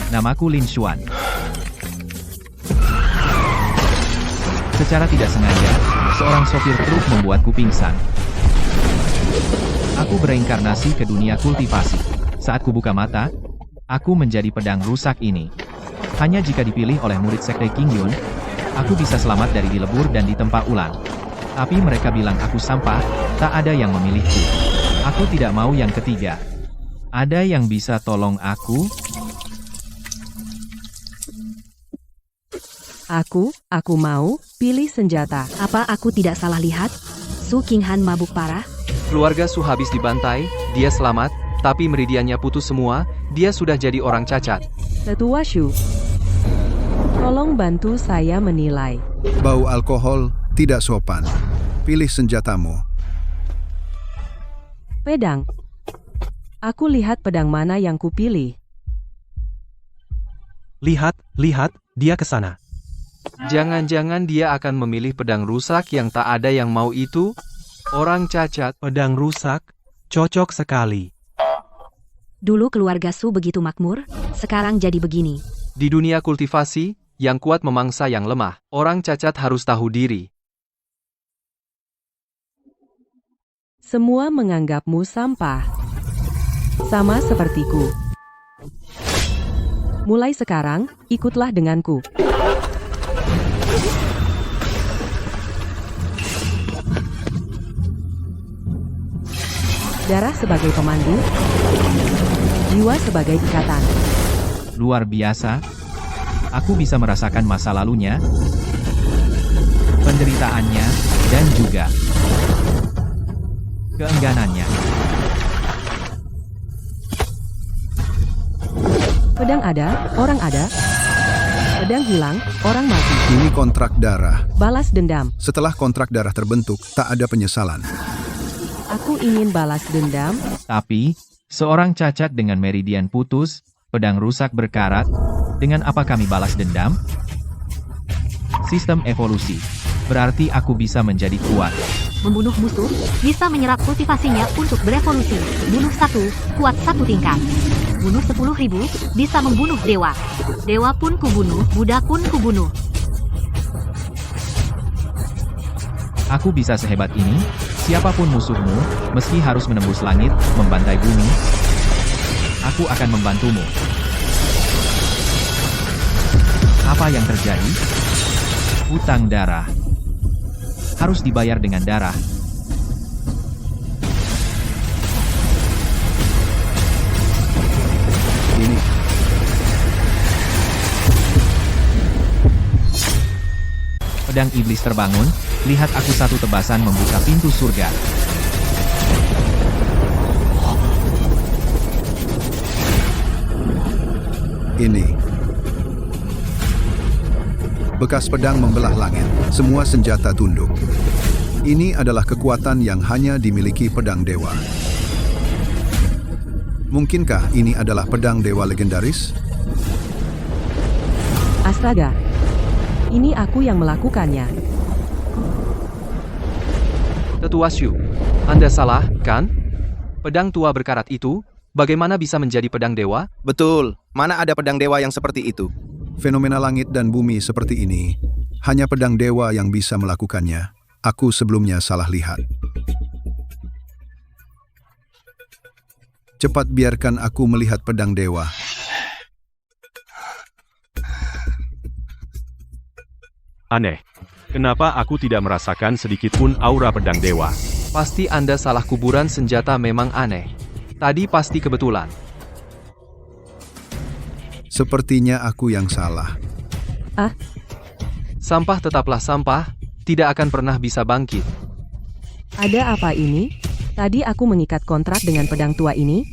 Namaku Lin Xuan. Secara tidak sengaja, seorang sopir truk membuatku pingsan. Aku bereinkarnasi ke dunia kultivasi. Saat kubuka mata, aku menjadi pedang rusak ini. Hanya jika dipilih oleh murid sekte King Yun, aku bisa selamat dari dilebur dan ditempa ulang. Tapi mereka bilang aku sampah, tak ada yang memilihku. Aku tidak mau yang ketiga. Ada yang bisa tolong aku? Aku mau pilih senjata. Apa aku tidak salah lihat? Su Qinghan mabuk parah? Keluarga Su habis dibantai, dia selamat, tapi meridiannya putus semua, dia sudah jadi orang cacat. Tetua Shu, tolong bantu saya menilai. Bau alkohol tidak sopan. Pilih senjatamu. Pedang. Aku lihat pedang mana yang kupilih. Lihat, dia ke sana. Jangan-jangan dia akan memilih pedang rusak yang tak ada yang mau itu? Orang cacat. Pedang rusak, cocok sekali. Dulu keluarga Su begitu makmur, sekarang jadi begini. Di dunia kultivasi, yang kuat memangsa yang lemah. Orang cacat harus tahu diri. Semua menganggapmu sampah. Sama sepertiku. Mulai sekarang, ikutlah denganku. Darah sebagai pemandu, jiwa sebagai ikatan. Luar biasa. Aku bisa merasakan masa lalunya, penderitaannya, dan juga keengganannya. Pedang ada, orang ada. Pedang hilang, orang mati. Ini kontrak darah. Balas dendam. Setelah kontrak darah terbentuk, tak ada penyesalan. Aku ingin balas dendam. Tapi, seorang cacat dengan meridian putus, pedang rusak berkarat, dengan apa kami balas dendam? Sistem evolusi. Berarti aku bisa menjadi kuat. Membunuh musuh, bisa menyerap kultivasinya untuk berevolusi. Bunuh satu, kuat satu tingkat. Bunuh 10.000, bisa membunuh dewa. Dewa pun kubunuh, Buddha pun kubunuh. Aku bisa sehebat ini, siapapun musuhmu, meski harus menembus langit, membantai bumi, aku akan membantumu. Apa yang terjadi? Hutang darah. Harus dibayar dengan darah. Ini. Pedang iblis terbangun, lihat aku satu tebasan membuka pintu surga. Ini. Bekas pedang membelah langit. Semua senjata tunduk. Ini adalah kekuatan yang hanya dimiliki pedang dewa. Mungkinkah ini adalah pedang dewa legendaris? Astaga. Ini aku yang melakukannya. Tetua Shu, Anda salah, kan? Pedang tua berkarat itu, bagaimana bisa menjadi pedang dewa? Betul, mana ada pedang dewa yang seperti itu? Fenomena langit dan bumi seperti ini, hanya pedang dewa yang bisa melakukannya. Aku sebelumnya salah lihat. Cepat biarkan aku melihat pedang dewa. Aneh. Kenapa aku tidak merasakan sedikitpun aura pedang dewa? Pasti Anda salah, kuburan senjata memang aneh. Tadi pasti kebetulan. Sepertinya aku yang salah. Sampah tetaplah sampah, tidak akan pernah bisa bangkit. Ada apa ini? Tadi aku mengikat kontrak dengan pedang tua ini.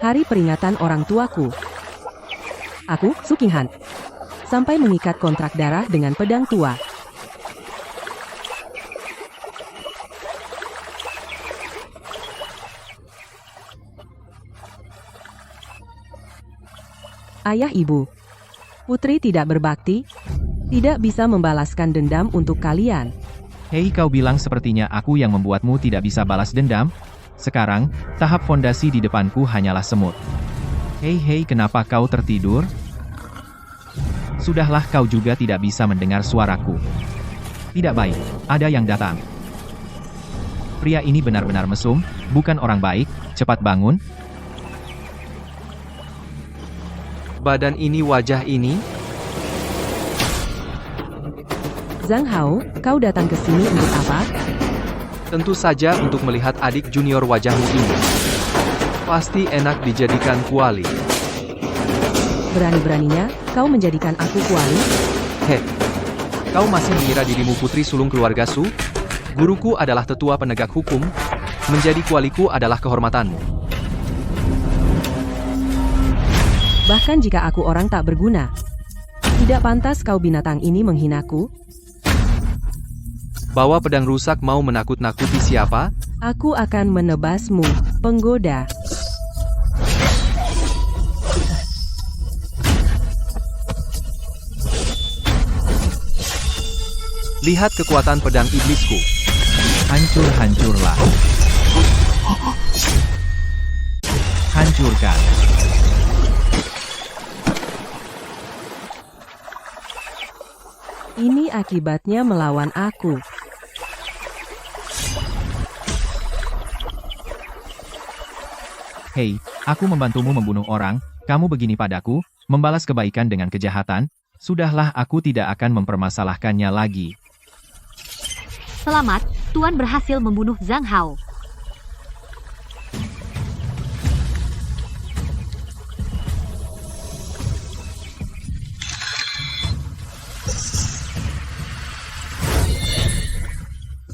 Hari peringatan orang tuaku. Aku, Su Qinghan, sampai mengikat kontrak darah dengan pedang tua. Ayah ibu, putri tidak berbakti. Tidak bisa membalaskan dendam untuk kalian. Hei, kau bilang sepertinya aku yang membuatmu tidak bisa balas dendam? Sekarang, tahap fondasi di depanku hanyalah semut. Hei, kenapa kau tertidur? Sudahlah, kau juga tidak bisa mendengar suaraku. Tidak baik, ada yang datang. Pria ini benar-benar mesum, bukan orang baik, cepat bangun. Badan ini, wajah ini. Zhang Hao, kau datang ke sini untuk apa? Tentu saja untuk melihat adik junior wajahmu ini. Pasti enak dijadikan kuali. Berani-beraninya, kau menjadikan aku kuali? Heh, kau masih mengira dirimu putri sulung keluarga Su? Guruku adalah tetua penegak hukum, menjadi kualiku adalah kehormatanmu. Bahkan jika aku orang tak berguna. Tidak pantas kau binatang ini menghinaku. Bawa pedang rusak mau menakut-nakuti siapa? Aku akan menebasmu, penggoda. Lihat kekuatan pedang iblisku. Hancur-hancurlah. Hancurkan. Ini akibatnya melawan aku. Hei, aku membantumu membunuh orang, kamu begini padaku, membalas kebaikan dengan kejahatan, sudahlah aku tidak akan mempermasalahkannya lagi. Selamat, Tuan berhasil membunuh Zhang Hao.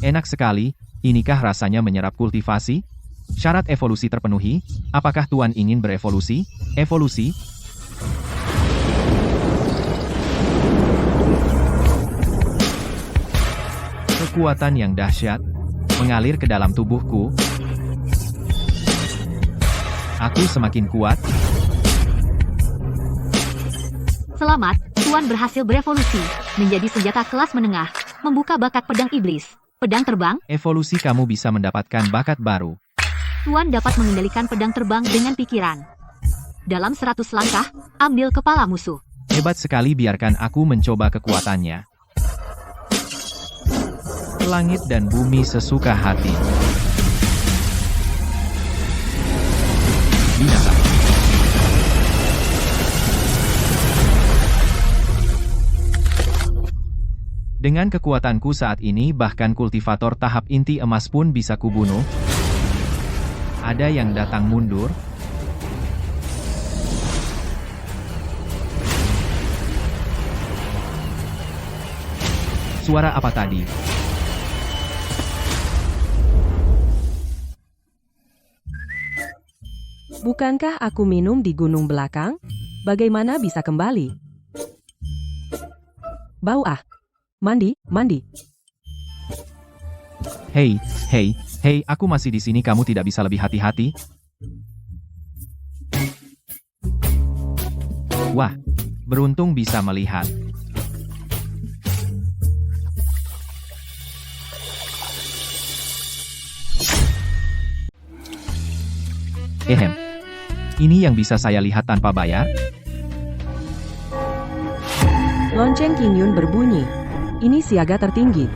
Enak sekali, inikah rasanya menyerap kultivasi? Syarat evolusi terpenuhi, apakah Tuan ingin berevolusi? Evolusi? Kekuatan yang dahsyat mengalir ke dalam tubuhku. Aku semakin kuat. Selamat, Tuan berhasil berevolusi, menjadi senjata kelas menengah, membuka bakat pedang iblis. Pedang terbang, Evolusi kamu bisa mendapatkan bakat baru. Tuan dapat mengendalikan pedang terbang dengan pikiran. Dalam 100 langkah, ambil kepala musuh. Hebat sekali, biarkan aku mencoba kekuatannya. Langit dan bumi sesuka hati. Binatang. Dengan kekuatanku saat ini bahkan kultivator tahap inti emas pun bisa kubunuh. Ada yang datang mundur. Suara apa tadi? Bukankah aku minum di gunung belakang? Bagaimana bisa kembali? Bau ah. Mandi. Hei, aku masih di sini, kamu tidak bisa lebih hati-hati? Wah, beruntung bisa melihat. Ini yang bisa saya lihat tanpa bayar? Lonceng Qingyun berbunyi. Ini siaga tertinggi.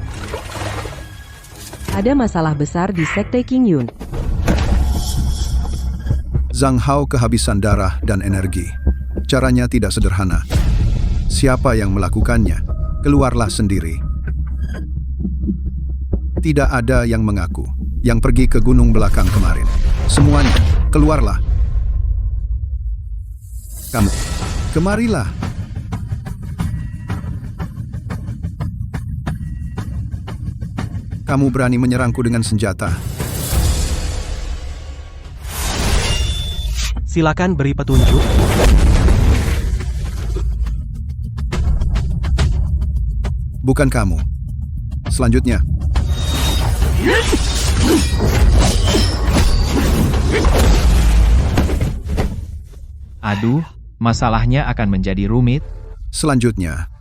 Ada masalah besar di Sekte Qingyun. Zhang Hao kehabisan darah dan energi. Caranya tidak sederhana. Siapa yang melakukannya? Keluarlah sendiri. Tidak ada yang mengaku. Yang pergi ke gunung belakang kemarin. Semuanya, keluarlah. Kamu, kemarilah. Kamu berani menyerangku dengan senjata. Silakan beri petunjuk. Bukan kamu. Selanjutnya. Aduh, masalahnya akan menjadi rumit. Selanjutnya.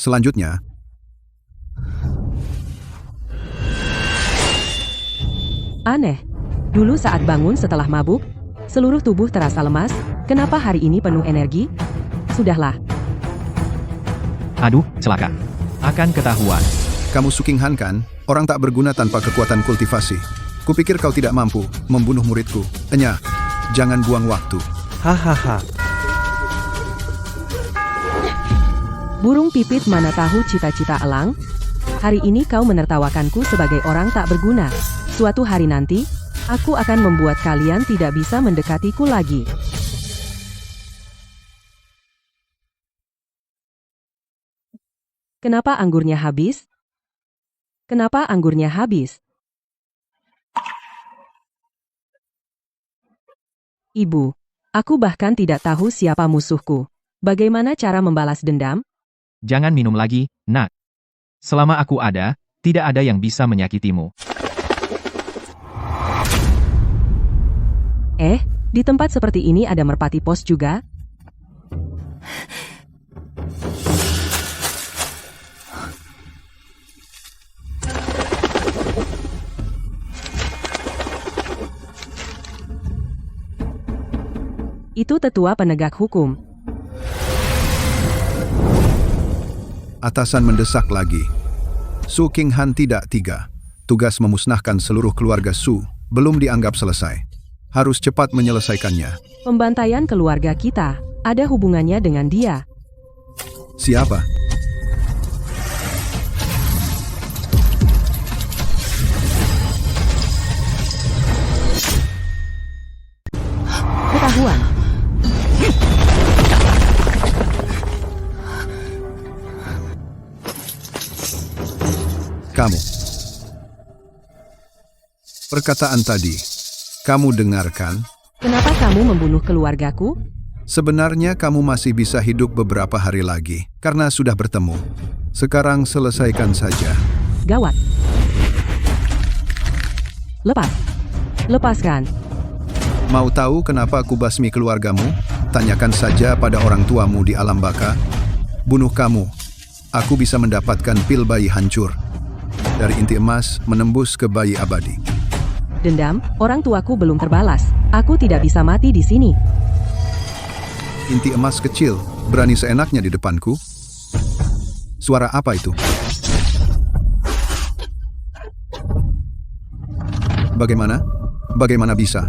Selanjutnya, Aneh. Dulu saat bangun setelah mabuk, seluruh tubuh terasa lemas. Kenapa hari ini penuh energi? Sudahlah. Aduh, celaka. Akan ketahuan. kamu Sukinghan kan? Orang tak berguna tanpa kekuatan kultivasi. Kupikir kau tidak mampu membunuh muridku. Enya, jangan buang waktu. Hahaha. Burung pipit mana tahu cita-cita elang? Hari ini kau menertawakanku sebagai orang tak berguna. Suatu hari nanti, aku akan membuat kalian tidak bisa mendekatiku lagi. Kenapa anggurnya habis? Kenapa anggurnya habis? Ibu, aku bahkan tidak tahu siapa musuhku. Bagaimana cara membalas dendam? Jangan minum lagi, nak. Selama aku ada, tidak ada yang bisa menyakitimu. Di tempat seperti ini ada merpati pos juga? Itu tetua penegak hukum. Atasan mendesak lagi. Sukinghan tidak tiga. Tugas memusnahkan seluruh keluarga Su belum dianggap selesai. Harus cepat menyelesaikannya. Pembantaian keluarga kita ada hubungannya dengan dia. Siapa? Ketahuan. Kamu. Perkataan tadi, kamu dengarkan? Kenapa kamu membunuh keluargaku? Sebenarnya kamu masih bisa hidup beberapa hari lagi, karena sudah bertemu. Sekarang selesaikan saja. Gawat. Lepas. Lepaskan. Mau tahu kenapa aku basmi keluargamu? Tanyakan saja pada orang tuamu di alam baka. Bunuh kamu. Aku bisa mendapatkan pil bayi hancur. Dari inti emas menembus ke bayi abadi. Dendam, orang tuaku belum terbalas. Aku tidak bisa mati di sini. Inti emas kecil, berani seenaknya di depanku? Suara apa itu? Bagaimana? Bagaimana bisa?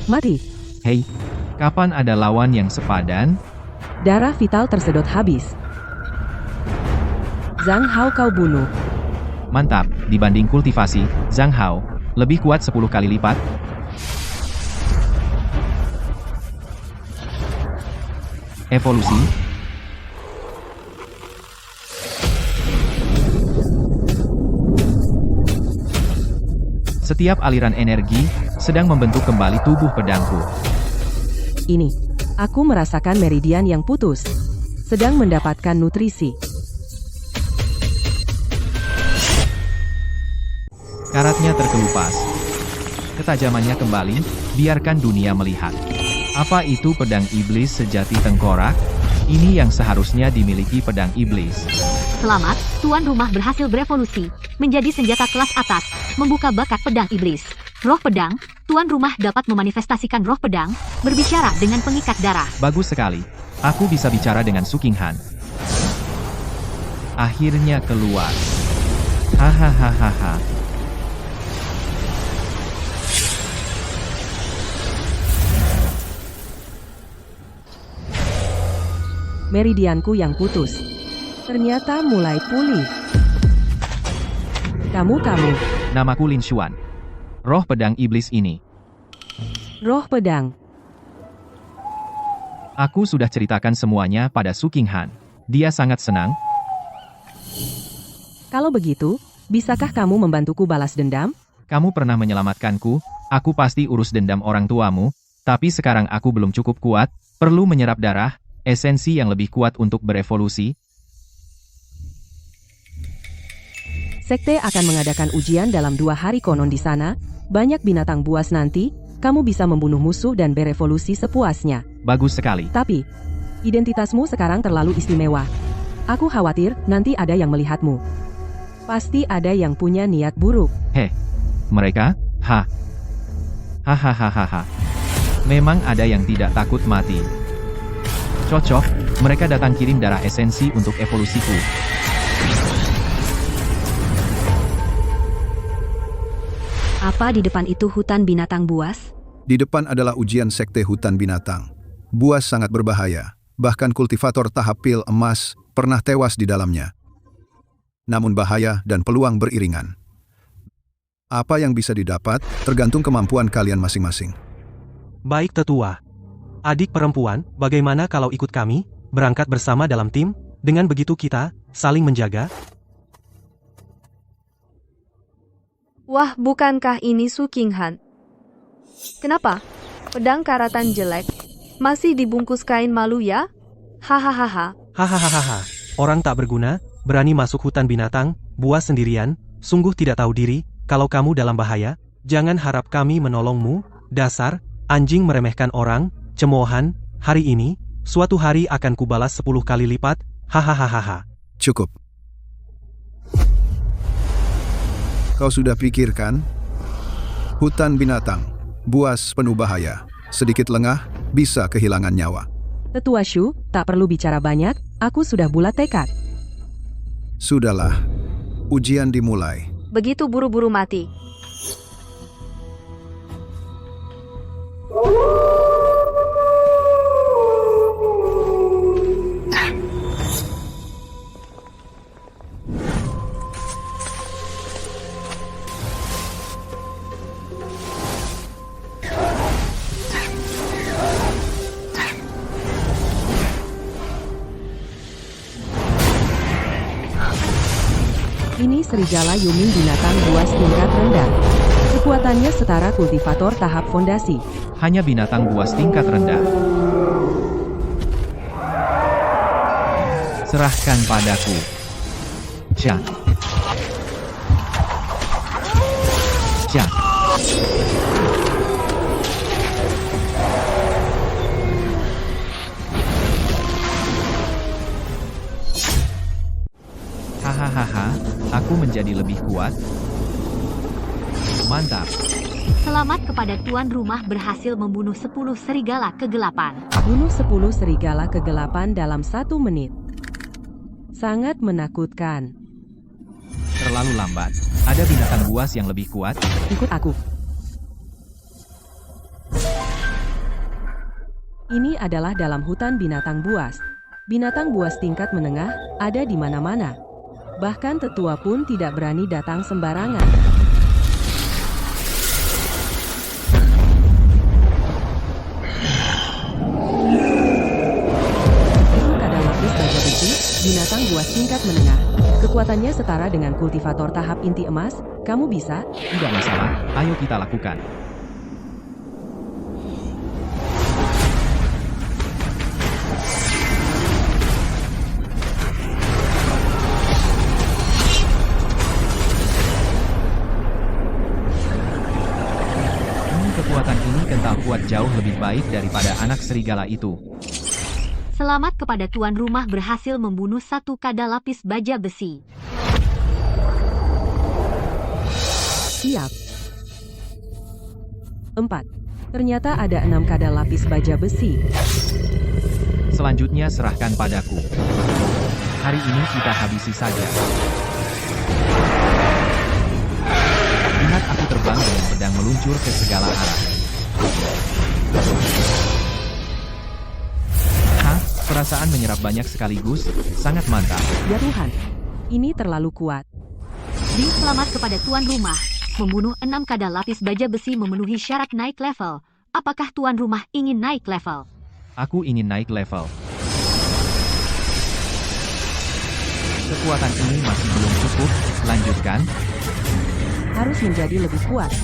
Mati. Hei, kapan ada lawan yang sepadan? Darah vital tersedot habis. Zhang Hao kau bunuh. Mantap, dibanding kultivasi, Zhang Hao lebih kuat 10 kali lipat. Evolusi. Setiap aliran energi sedang membentuk kembali tubuh pedangku. Ini. Aku merasakan meridian yang putus. Sedang mendapatkan nutrisi. Karatnya terkelupas. Ketajamannya kembali, biarkan dunia melihat. Apa itu pedang iblis sejati tengkorak? Ini yang seharusnya dimiliki pedang iblis. Selamat, tuan rumah berhasil berevolusi menjadi senjata kelas atas, membuka bakat pedang iblis. Roh pedang, tuan rumah dapat memanifestasikan roh pedang, berbicara dengan pengikat darah. Bagus sekali. Aku bisa bicara dengan Sukinghan. Akhirnya keluar. Hahaha. Meridianku yang putus. Ternyata mulai pulih. Kamu. Namaku Lin Xuan. Roh pedang iblis ini. Roh pedang. Aku sudah ceritakan semuanya pada Sukinghan. Dia sangat senang. Kalau begitu, bisakah kamu membantuku balas dendam? Kamu pernah menyelamatkanku, aku pasti urus dendam orang tuamu, tapi sekarang aku belum cukup kuat, perlu menyerap darah, esensi yang lebih kuat untuk berevolusi. Sekte akan mengadakan ujian dalam 2 hari konon di sana. Banyak binatang buas nanti. Kamu bisa membunuh musuh dan berevolusi sepuasnya. Bagus sekali. Tapi, identitasmu sekarang terlalu istimewa. Aku khawatir nanti ada yang melihatmu. Pasti ada yang punya niat buruk. Mereka? Hahaha. Memang ada yang tidak takut mati. Cocok, mereka datang kirim darah esensi untuk evolusiku. Apa di depan itu hutan binatang buas? Di depan adalah ujian sekte hutan binatang. Buas sangat berbahaya. Bahkan kultivator tahap pil emas pernah tewas di dalamnya. Namun bahaya dan peluang beriringan. Apa yang bisa didapat tergantung kemampuan kalian masing-masing. Baik tetua. Adik perempuan, bagaimana kalau ikut kami, berangkat bersama dalam tim, dengan begitu kita saling menjaga? Wah, bukankah ini Su Qinghan? Kenapa? Pedang karatan jelek. Masih dibungkus kain malu ya? Hahaha. Hahaha. Orang tak berguna, berani masuk hutan binatang, buas sendirian, sungguh tidak tahu diri. Kalau kamu dalam bahaya, jangan harap kami menolongmu. Dasar anjing meremehkan orang. Cemoohan, hari ini, suatu hari akan kubalas 10 kali lipat, hahaha. Cukup. Kau sudah pikirkan? Hutan binatang, buas penuh bahaya, sedikit lengah, bisa kehilangan nyawa. Tetua Shu, tak perlu bicara banyak, aku sudah bulat tekad. Sudahlah, ujian dimulai. Begitu buru-buru mati. Ini serigala Yumin binatang buas tingkat rendah. Kekuatannya setara kultivator tahap fondasi. Hanya binatang buas tingkat rendah. Serahkan padaku. Cak. Hahaha, aku menjadi lebih kuat. Mantap. Selamat kepada tuan rumah berhasil membunuh 10 serigala kegelapan. Bunuh 10 serigala kegelapan dalam 1 menit. Sangat menakutkan. Terlalu lambat. Ada binatang buas yang lebih kuat. Ikut aku. Ini adalah dalam hutan binatang buas. Binatang buas tingkat menengah ada di mana-mana. Bahkan tetua pun tidak berani datang sembarangan. Itu kadal lapis baja besi, binatang buas tingkat menengah. Kekuatannya setara dengan kultivator tahap inti emas. Kamu bisa? Tidak masalah, ayo kita lakukan. Kekuatan ini kental kuat jauh lebih baik daripada anak serigala itu. Selamat kepada tuan rumah berhasil membunuh 1 kadal lapis baja besi. Siap. 4. Ternyata ada 6 kadal lapis baja besi. Selanjutnya serahkan padaku. Hari ini kita habisi saja. Lihat aku terbang dengan pedang meluncur ke segala arah. Perasaan menyerap banyak sekaligus, sangat mantap. Ya Tuhan, ini terlalu kuat. Selamat kepada tuan rumah. Membunuh 6 kadal lapis baja besi memenuhi syarat naik level. Apakah tuan rumah ingin naik level? Aku ingin naik level. Kekuatan ini masih belum cukup, lanjutkan. Harus menjadi lebih kuat,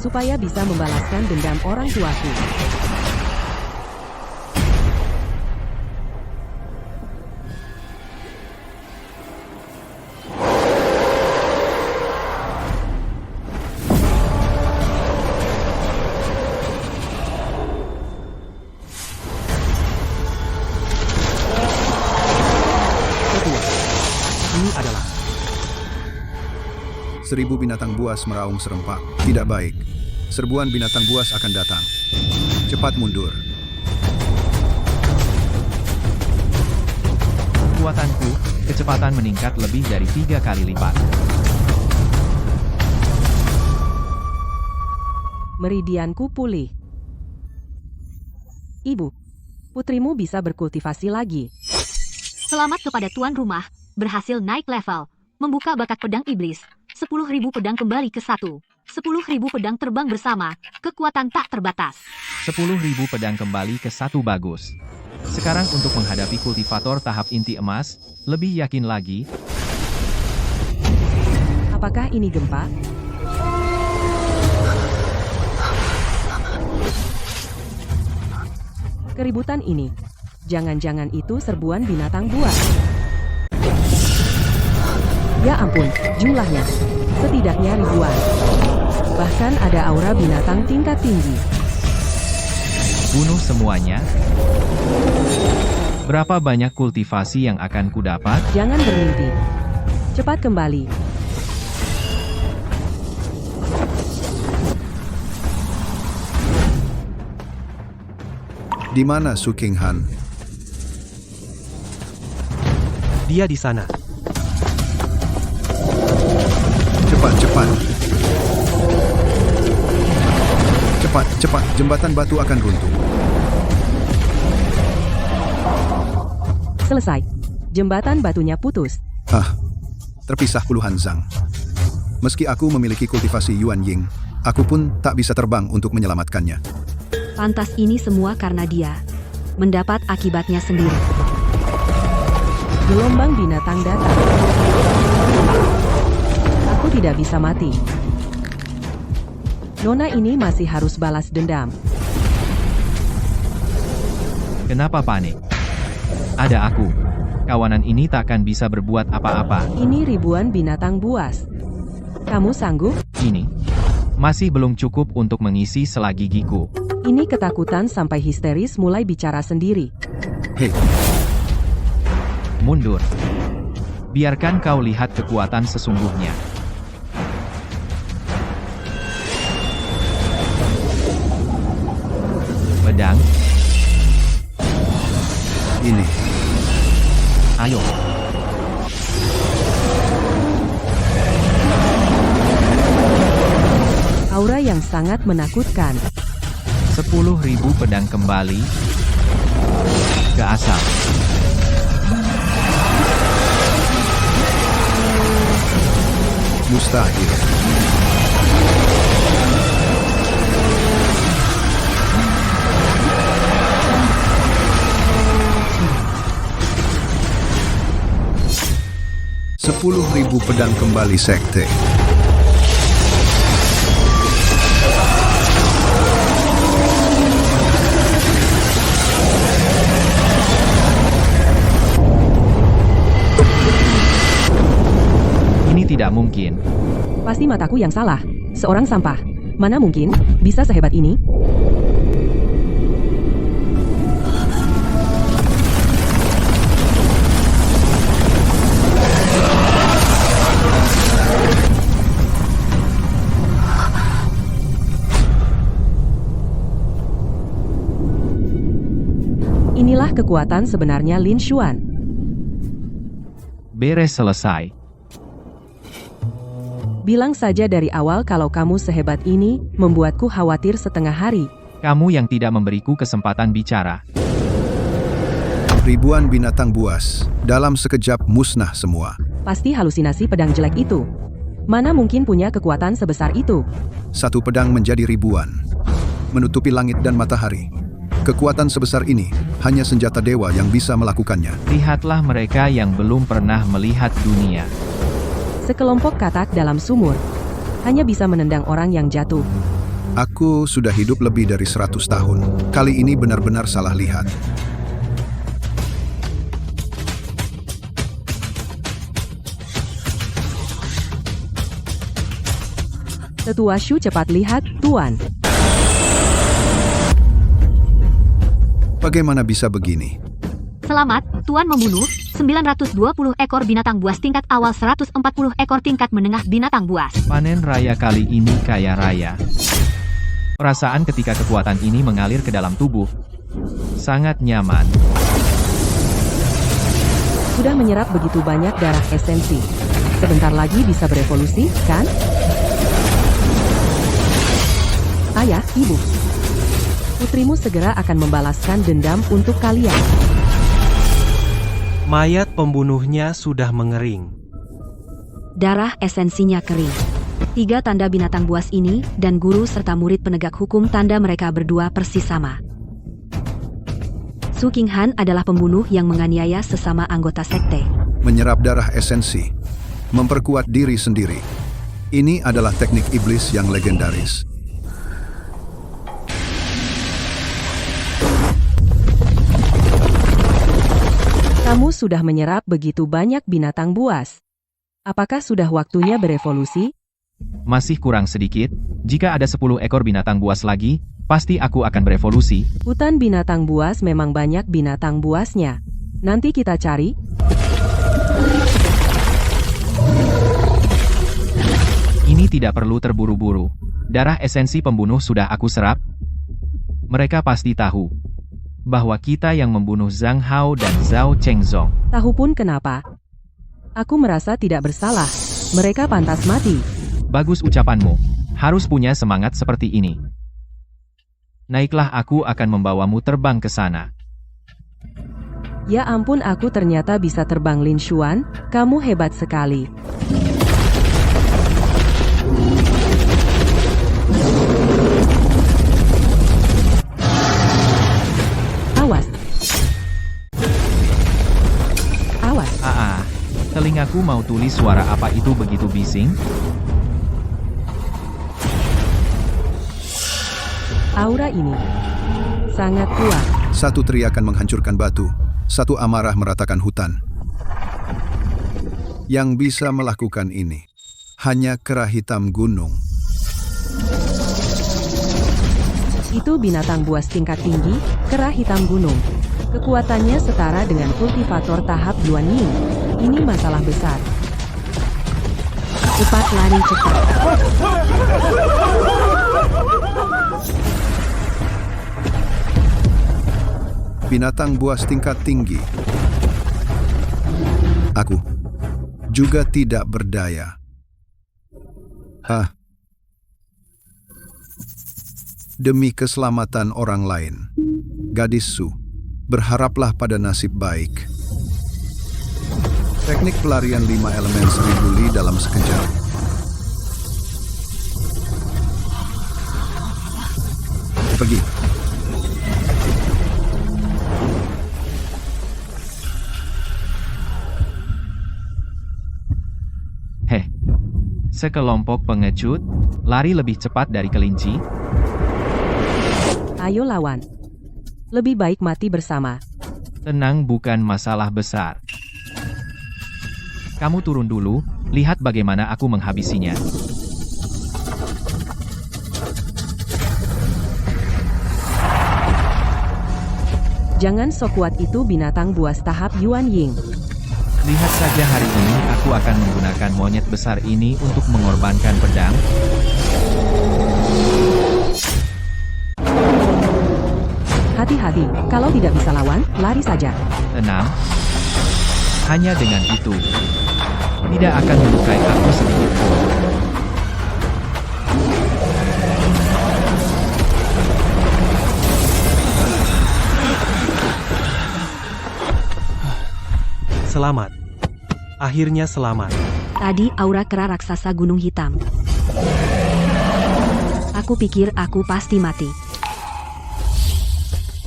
supaya bisa membalaskan dendam orang tuaku. 1000 binatang buas meraung serempak. Tidak baik. Serbuan binatang buas akan datang. Cepat mundur. Kekuatanku, kecepatan meningkat lebih dari 3 kali lipat. Meridianku pulih. Ibu, putrimu bisa berkultivasi lagi. Selamat kepada tuan rumah, berhasil naik level, membuka bakat pedang iblis. 10.000 pedang kembali ke 1. 10.000 pedang terbang bersama, kekuatan tak terbatas. 10.000 pedang kembali ke 1 bagus. Sekarang untuk menghadapi kultivator tahap inti emas, lebih yakin lagi. Apakah ini gempa? Keributan ini. Jangan-jangan itu serbuan binatang buas. Ya ampun, jumlahnya. Setidaknya ribuan. Bahkan ada aura binatang tingkat tinggi. Bunuh semuanya. Berapa banyak kultivasi yang akan kudapat? Jangan bermimpi. Cepat kembali. Di mana Su King Han? Dia di sana. Cepat, cepat. Cepat, cepat. Jembatan batu akan runtuh. Selesai. Jembatan batunya putus. Terpisah puluhan zang. Meski aku memiliki kultivasi Yuan Ying, aku pun tak bisa terbang untuk menyelamatkannya. Pantas ini semua karena dia mendapat akibatnya sendiri. Gelombang binatang datang. Aku tidak bisa mati. Nona ini masih harus balas dendam. Kenapa panik? Ada aku. Kawanan ini takkan bisa berbuat apa-apa. Ini ribuan binatang buas. Kamu sanggup? Ini masih belum cukup untuk mengisi sela gigiku. Ini ketakutan sampai histeris mulai bicara sendiri. Hei, Mundur. Biarkan kau lihat kekuatan sesungguhnya. Pedang, ini. ayo. Aura yang sangat menakutkan. 10.000 pedang kembali ke asal. Mustahil. Ribu pedang kembali sekte. Ini tidak mungkin. Pasti mataku yang salah. Seorang sampah. Mana mungkin bisa sehebat ini? Inilah kekuatan sebenarnya Lin Xuan. Beres selesai. Bilang saja dari awal kalau kamu sehebat ini, membuatku khawatir setengah hari. Kamu yang tidak memberiku kesempatan bicara. Ribuan binatang buas, dalam sekejap musnah semua. Pasti halusinasi pedang jelek itu. Mana mungkin punya kekuatan sebesar itu? Satu pedang menjadi ribuan, menutupi langit dan matahari. Kekuatan sebesar ini, hanya senjata dewa yang bisa melakukannya. Lihatlah mereka yang belum pernah melihat dunia. Sekelompok katak dalam sumur. Hanya bisa menendang orang yang jatuh. Aku sudah hidup lebih dari 100 tahun. Kali ini benar-benar salah lihat. Tetua Shu cepat lihat, Tuan. Bagaimana bisa begini? Selamat, Tuan membunuh 920 ekor binatang buas tingkat awal, 140 ekor tingkat menengah binatang buas. Panen raya kali ini kaya raya. Perasaan ketika kekuatan ini mengalir ke dalam tubuh. Sangat nyaman. Sudah menyerap begitu banyak darah esensi. Sebentar lagi bisa berevolusi, kan? Ayah, ibu. Putrimu segera akan membalaskan dendam untuk kalian. Mayat pembunuhnya sudah mengering. Darah esensinya kering. 3 tanda binatang buas ini, dan guru serta murid penegak hukum tanda mereka berdua persis sama. Su Qinghan adalah pembunuh yang menganiaya sesama anggota sekte. Menyerap darah esensi, memperkuat diri sendiri. Ini adalah teknik iblis yang legendaris. Kamu sudah menyerap begitu banyak binatang buas. Apakah sudah waktunya berevolusi? Masih kurang sedikit. Jika ada 10 ekor binatang buas lagi, pasti aku akan berevolusi. Hutan binatang buas memang banyak binatang buasnya. Nanti kita cari. Ini tidak perlu terburu-buru. Darah esensi pembunuh sudah aku serap. Mereka pasti tahu bahwa kita yang membunuh Zhang Hao dan Zhao Chengzong. Tahu pun kenapa? Aku merasa tidak bersalah. Mereka pantas mati. Bagus ucapanmu. Harus punya semangat seperti ini. Naiklah, aku akan membawamu terbang ke sana. Ya ampun, aku ternyata bisa terbang, Lin Xuan. Kamu hebat sekali. Awas. Awas. Telingaku mau tulis suara apa itu begitu bising? Aura ini sangat kuat. Satu teriakan menghancurkan batu, satu amarah meratakan hutan. Yang bisa melakukan ini hanya kera hitam gunung. Itu binatang buas tingkat tinggi, kera hitam gunung. Kekuatannya setara dengan kultivator tahap Yuan Ying. Ini masalah besar. Cepat lari cepat. Binatang buas tingkat tinggi. Aku juga tidak berdaya. Demi keselamatan orang lain, gadis Su, berharaplah pada nasib baik. Teknik pelarian 5 elemen 1000 li dalam sekejap. Pergi. Sekelompok pengecut, lari lebih cepat dari kelinci. Ayo lawan. Lebih baik mati bersama. Tenang, bukan masalah besar. Kamu turun dulu, lihat bagaimana aku menghabisinya. Jangan sok kuat itu binatang buas tahap Yuan Ying. Lihat saja, hari ini aku akan menggunakan monyet besar ini untuk mengorbankan pedang. Hati-hati, kalau tidak bisa lawan, lari saja. Tenang. Hanya dengan itu, tidak akan melukai aku sedikit pun. Selamat. Akhirnya selamat. Tadi aura kera raksasa gunung hitam. Aku pikir aku pasti mati.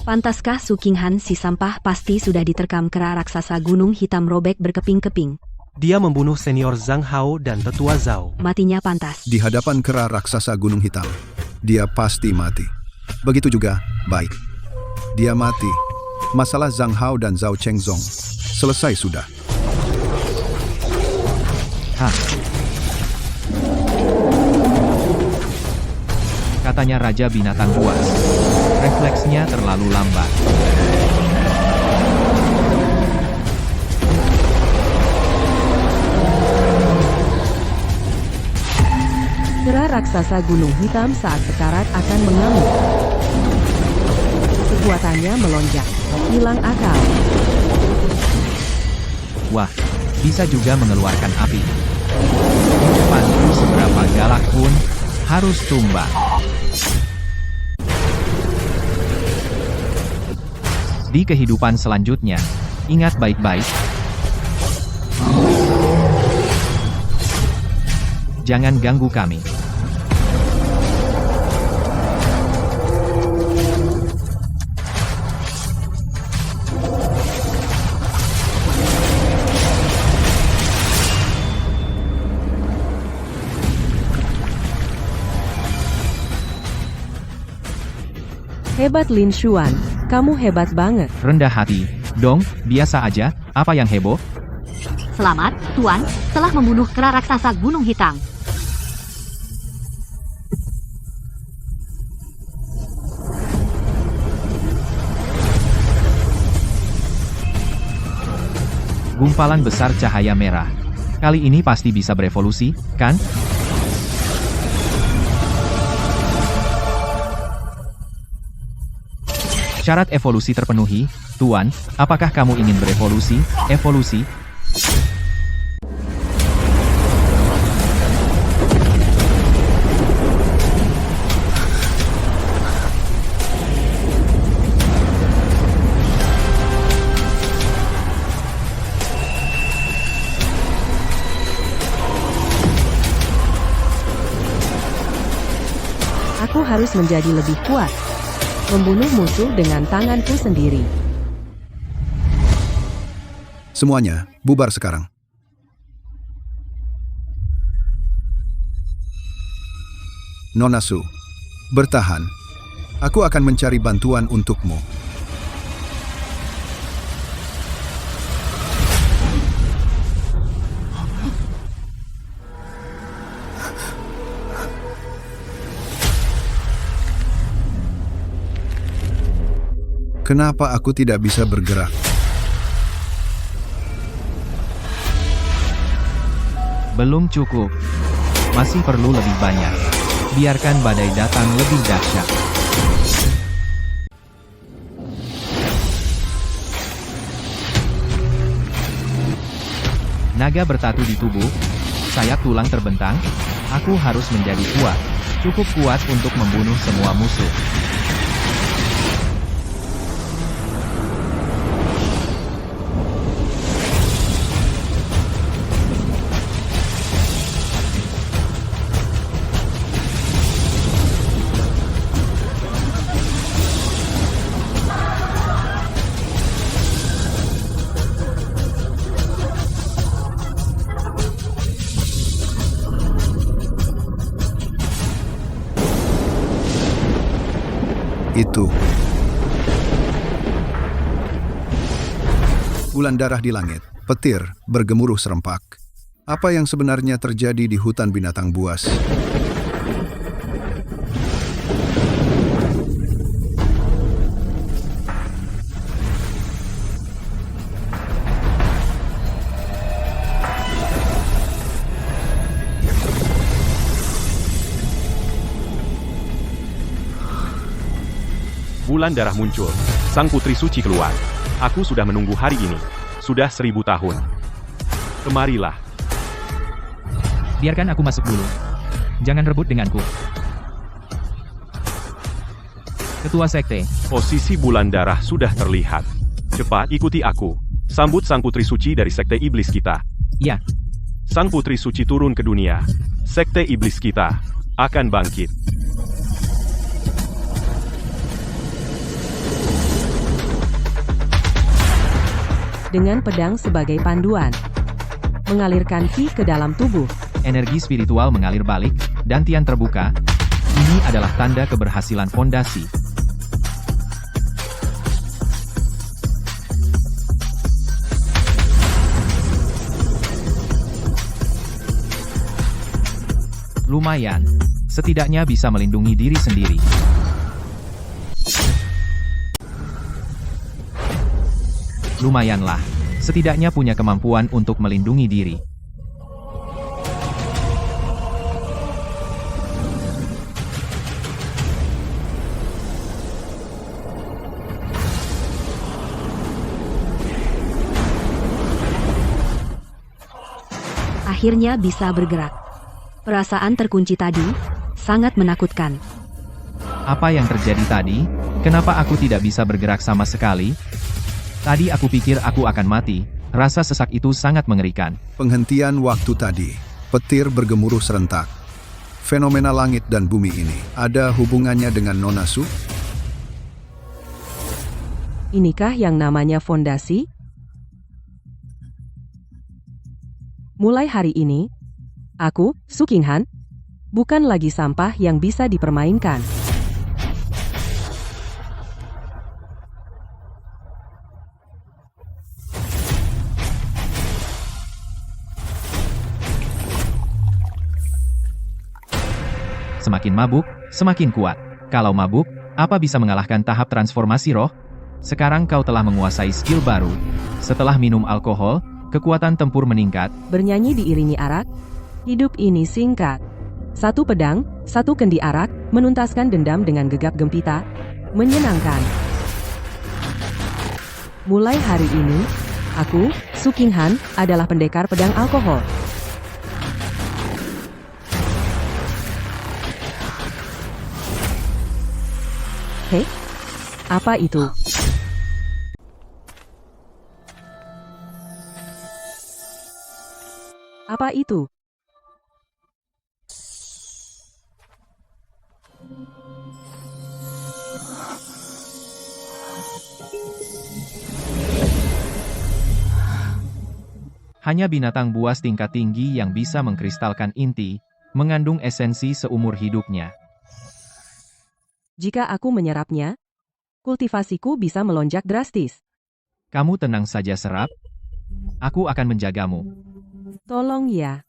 Pantaskah Su Qinghan si sampah pasti sudah diterkam kera raksasa gunung hitam robek berkeping-keping. Dia membunuh senior Zhang Hao dan tetua Zhao. Matinya pantas. Di hadapan kera raksasa gunung hitam, dia pasti mati. Begitu juga, baik. Dia mati. Masalah Zhang Hao dan Zhao Chengzong selesai sudah. Katanya Raja Binatang Buas. Refleksnya terlalu lambat. raksasa gunung hitam saat sekarat akan mengamuk. Kekuatannya melonjak, hilang akal. Wah, bisa juga mengeluarkan api. Depanku seberapa galak pun, harus tumbang. Di kehidupan selanjutnya, ingat baik-baik. Jangan ganggu kami. Hebat Lin Xuan, kamu hebat banget. Rendah hati, dong, biasa aja, apa yang heboh? Selamat, Tuan, telah membunuh kera raksasa gunung hitam. Gumpalan besar cahaya merah. Kali ini pasti bisa berevolusi, kan? Syarat evolusi terpenuhi, Tuan, apakah kamu ingin berevolusi, evolusi? Aku harus menjadi lebih kuat. Membunuh musuh dengan tanganku sendiri. Semuanya, bubar sekarang. Nona Su, bertahan. Aku akan mencari bantuan untukmu. Kenapa aku tidak bisa bergerak? Belum cukup. Masih perlu lebih banyak. Biarkan badai datang lebih dahsyat. Naga bertatu di tubuh, sayap tulang terbentang, aku harus menjadi kuat. Cukup kuat untuk membunuh semua musuh. Itu. Bulan darah di langit, petir, bergemuruh serempak. Apa yang sebenarnya terjadi di hutan binatang buas? Bulan darah muncul. Sang putri suci keluar. Aku sudah menunggu hari ini. Sudah 1000 tahun. Kemarilah. Biarkan aku masuk dulu. Jangan rebut denganku. Ketua Sekte. Posisi bulan darah sudah terlihat. Cepat ikuti aku. Sambut sang putri suci dari Sekte Iblis kita. Ya. Sang putri suci turun ke dunia. Sekte Iblis kita akan bangkit. Dengan pedang sebagai panduan. Mengalirkan ki ke dalam tubuh. Energi spiritual mengalir balik, dan tian terbuka. Ini adalah tanda keberhasilan fondasi. Lumayan. Setidaknya bisa melindungi diri sendiri. Lumayanlah. Setidaknya punya kemampuan untuk melindungi diri. akhirnya bisa bergerak. Perasaan terkunci tadi sangat menakutkan. Apa yang terjadi tadi? Kenapa aku tidak bisa bergerak sama sekali? Tadi aku pikir aku akan mati. Rasa sesak itu sangat mengerikan. Penghentian waktu tadi. Petir bergemuruh serentak. Fenomena langit dan bumi ini ada hubungannya dengan Nona Su? Inikah yang namanya fondasi? Mulai hari ini, aku, Su Qinghan, bukan lagi sampah yang bisa dipermainkan. Semakin mabuk, semakin kuat. Kalau mabuk, apa bisa mengalahkan tahap transformasi roh? Sekarang kau telah menguasai skill baru. Setelah minum alkohol, kekuatan tempur meningkat. Bernyanyi diiringi arak, hidup ini singkat. Satu pedang, satu kendi arak, menuntaskan dendam dengan gegap gempita. Menyenangkan. Mulai hari ini, aku, Su Qinghan, adalah pendekar pedang alkohol. Hei, apa itu? Apa itu? Hanya binatang buas tingkat tinggi yang bisa mengkristalkan inti, mengandung esensi seumur hidupnya. Jika aku menyerapnya, kultivasiku bisa melonjak drastis. Kamu tenang saja Serap. Aku akan menjagamu. Tolong ya.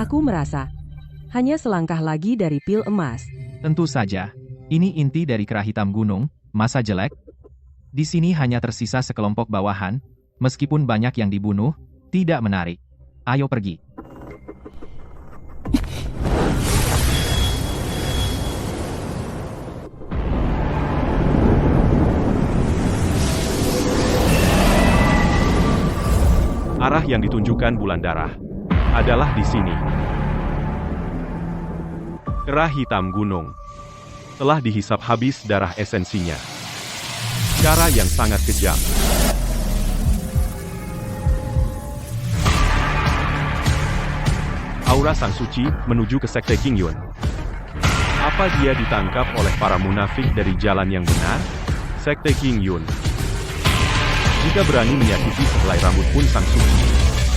Aku merasa hanya selangkah lagi dari pil emas. Tentu saja, ini inti dari kera hitam gunung, masa jelek. Di sini hanya tersisa sekelompok bawahan, meskipun banyak yang dibunuh, tidak menarik. Ayo pergi. Arah yang ditunjukkan bulan darah adalah di sini. Kera hitam gunung telah dihisap habis darah esensinya. Cara yang sangat kejam. Aura sang suci menuju ke sekte Qingyun. Apa dia ditangkap oleh para munafik dari jalan yang benar? Sekte Qingyun. Jika berani menyakiti sehelai rambut pun sang suci,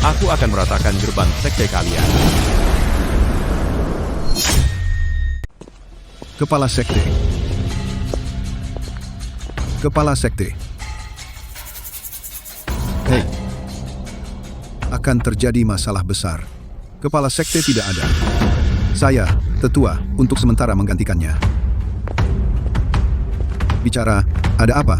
aku akan meratakan gerbang sekte kalian. Kepala sekte. Kepala sekte. Hei. Akan terjadi masalah besar. Kepala sekte tidak ada. Saya, tetua, untuk sementara menggantikannya. Bicara, ada apa?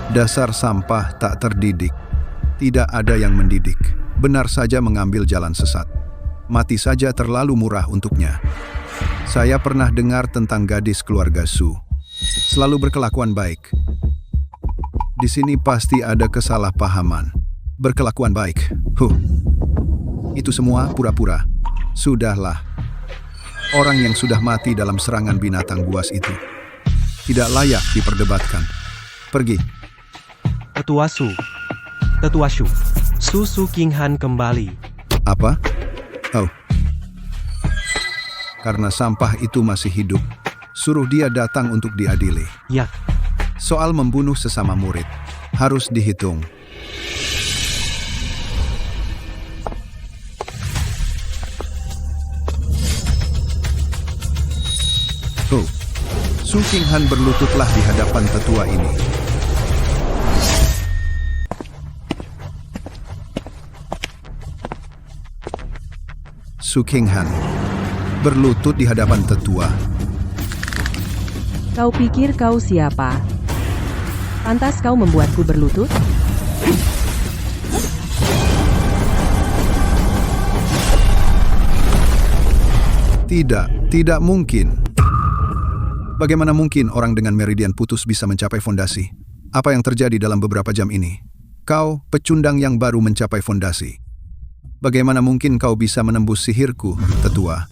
Dasar sampah tak terdidik. Tidak ada yang mendidik. Benar saja mengambil jalan sesat. Mati saja terlalu murah untuknya. Saya pernah dengar tentang gadis keluarga Su. Selalu berkelakuan baik. Di sini pasti ada kesalahpahaman. Berkelakuan baik. Itu semua pura-pura. Sudahlah. Orang yang sudah mati dalam serangan binatang buas itu tidak layak diperdebatkan. Pergi. Tetua Su. Tetua Shu. Su Qinghan kembali. Apa? Oh. Karena sampah itu masih hidup, suruh dia datang untuk diadili. Ya. Soal membunuh sesama murid, harus dihitung. Oh. Su Qinghan berlututlah di hadapan tetua ini. Su Qinghan berlutut di hadapan tetua. Kau pikir kau siapa? Pantas kau membuatku berlutut? Tidak mungkin. Bagaimana mungkin orang dengan meridian putus bisa mencapai fondasi? Apa yang terjadi dalam beberapa jam ini? Kau, pecundang yang baru mencapai fondasi. Bagaimana mungkin kau bisa menembus sihirku, tetua?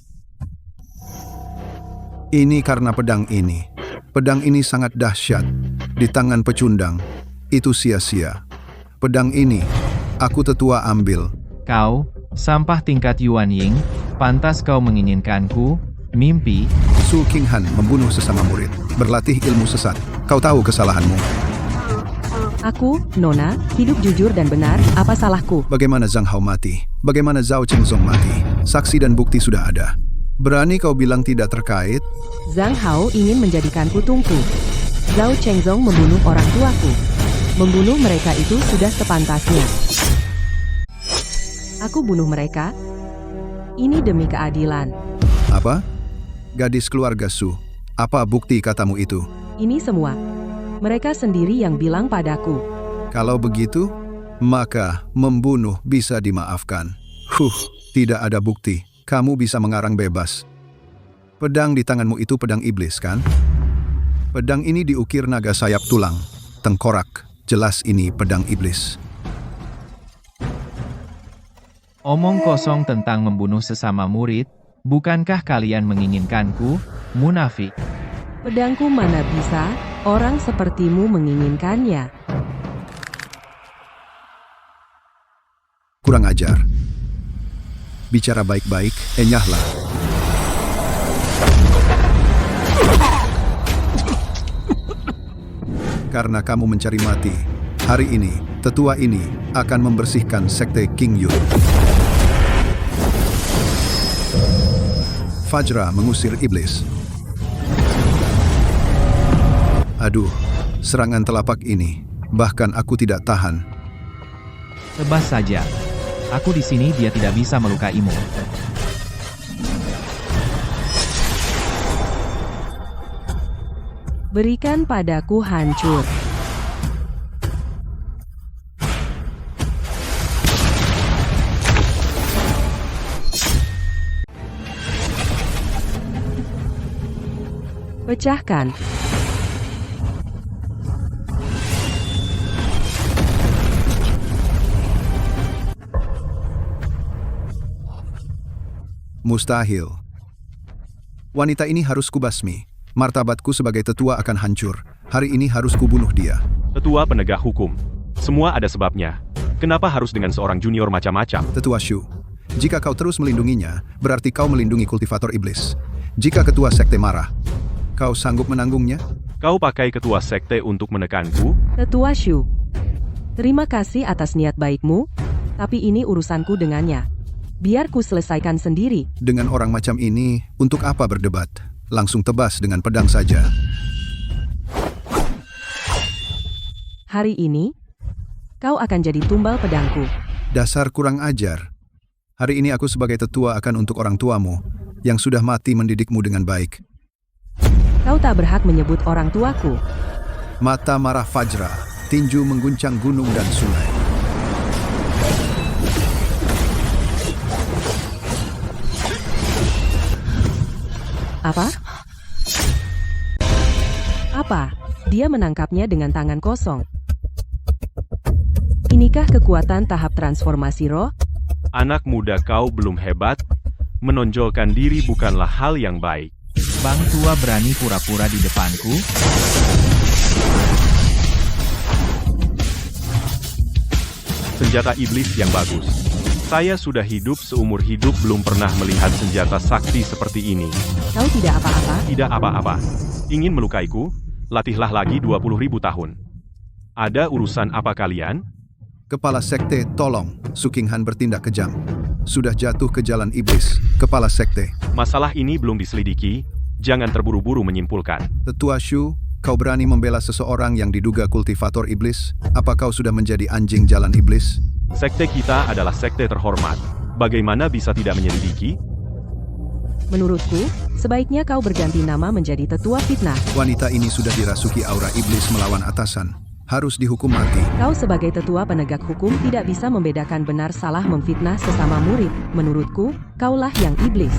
Ini karena pedang ini. Pedang ini sangat dahsyat. Di tangan pecundang, itu sia-sia. Pedang ini, aku tetua ambil. Kau, sampah tingkat Yuan Ying, pantas kau menginginkanku, mimpi. Su Qinghan membunuh sesama murid, berlatih ilmu sesat. Kau tahu kesalahanmu. Aku, Nona, hidup jujur dan benar, apa salahku? Bagaimana Zhang Hao mati? Bagaimana Zhao Chengzong mati? Saksi dan bukti sudah ada. Berani kau bilang tidak terkait? Zhang Hao ingin menjadikanku tungku. Zhao Chengzong membunuh orang tuaku. Membunuh mereka itu sudah sepantasnya. Aku bunuh mereka. Ini demi keadilan. Apa? Gadis keluarga Su, apa bukti katamu itu? Ini semua. Mereka sendiri yang bilang padaku. Kalau begitu, maka membunuh bisa dimaafkan. Tidak ada bukti. Kamu bisa mengarang bebas. Pedang di tanganmu itu pedang iblis, kan? Pedang ini diukir naga sayap tulang, tengkorak. Jelas ini pedang iblis. Omong kosong tentang membunuh sesama murid, bukankah kalian menginginkanku, munafik? Pedangku mana bisa, orang sepertimu menginginkannya. Kurang ajar. Bicara baik-baik, enyahlah. Karena kamu mencari mati, hari ini, tetua ini akan membersihkan sekte Qingyun. Fajra mengusir iblis. Aduh, serangan telapak ini, bahkan aku tidak tahan. Tebas saja. Aku di sini, dia tidak bisa melukaimu. Berikan padaku hancur. Pecahkan. Mustahil. Wanita ini harus kubasmi. Martabatku sebagai tetua akan hancur. Hari ini harus kubunuh dia. Tetua penegak hukum. Semua ada sebabnya. Kenapa harus dengan seorang junior macam-macam? Tetua Shu, jika kau terus melindunginya, berarti kau melindungi kultivator iblis. Jika ketua sekte marah, kau sanggup menanggungnya? Kau pakai ketua sekte untuk menekanku? Tetua Shu, terima kasih atas niat baikmu, tapi ini urusanku dengannya. Biar ku selesaikan sendiri. Dengan orang macam ini, untuk apa berdebat? Langsung tebas dengan pedang saja. Hari ini, kau akan jadi tumbal pedangku. Dasar kurang ajar. Hari ini aku sebagai tetua akan untuk orang tuamu, yang sudah mati mendidikmu dengan baik. Kau tak berhak menyebut orang tuaku. Mata marah Fajra, tinju mengguncang gunung dan sungai. Apa? Apa? Dia menangkapnya dengan tangan kosong. Inikah kekuatan tahap transformasi roh? Anak muda kau belum hebat, menonjolkan diri bukanlah hal yang baik. Bang tua berani pura-pura di depanku? Senjata iblis yang bagus. Saya sudah hidup seumur hidup belum pernah melihat senjata sakti seperti ini. Kau tidak apa-apa? Tidak apa-apa. Ingin melukaiku? Latihlah lagi 20.000 tahun. Ada urusan apa kalian? Kepala sekte, tolong. Su Qinghan bertindak kejam. Sudah jatuh ke jalan iblis. Kepala sekte. Masalah ini belum diselidiki. Jangan terburu-buru menyimpulkan. Tetua Shu, kau berani membela seseorang yang diduga kultivator iblis? Apa kau sudah menjadi anjing jalan iblis? Sekte kita adalah sekte terhormat. Bagaimana bisa tidak menyelidiki? Menurutku, sebaiknya kau berganti nama menjadi tetua fitnah. Wanita ini sudah dirasuki aura iblis melawan atasan. Harus dihukum mati. Kau sebagai tetua penegak hukum tidak bisa membedakan benar salah memfitnah sesama murid. Menurutku, kaulah yang iblis.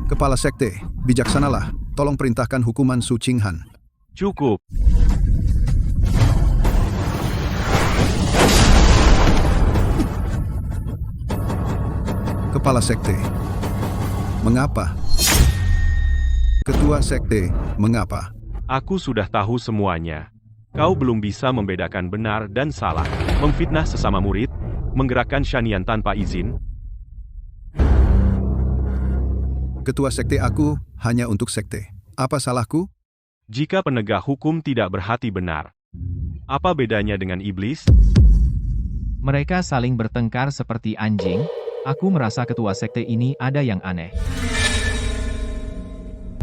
Kepala sekte, bijaksanalah. Tolong perintahkan hukuman Su Qinghan. Cukup. Kepala sekte. Mengapa? Ketua sekte, mengapa? Aku sudah tahu semuanya. Kau belum bisa membedakan benar dan salah, memfitnah sesama murid, menggerakkan Shanian tanpa izin. Ketua sekte aku hanya untuk sekte. Apa salahku? Jika penegak hukum tidak berhati benar, apa bedanya dengan iblis? Mereka saling bertengkar seperti anjing. Aku merasa ketua sekte ini ada yang aneh.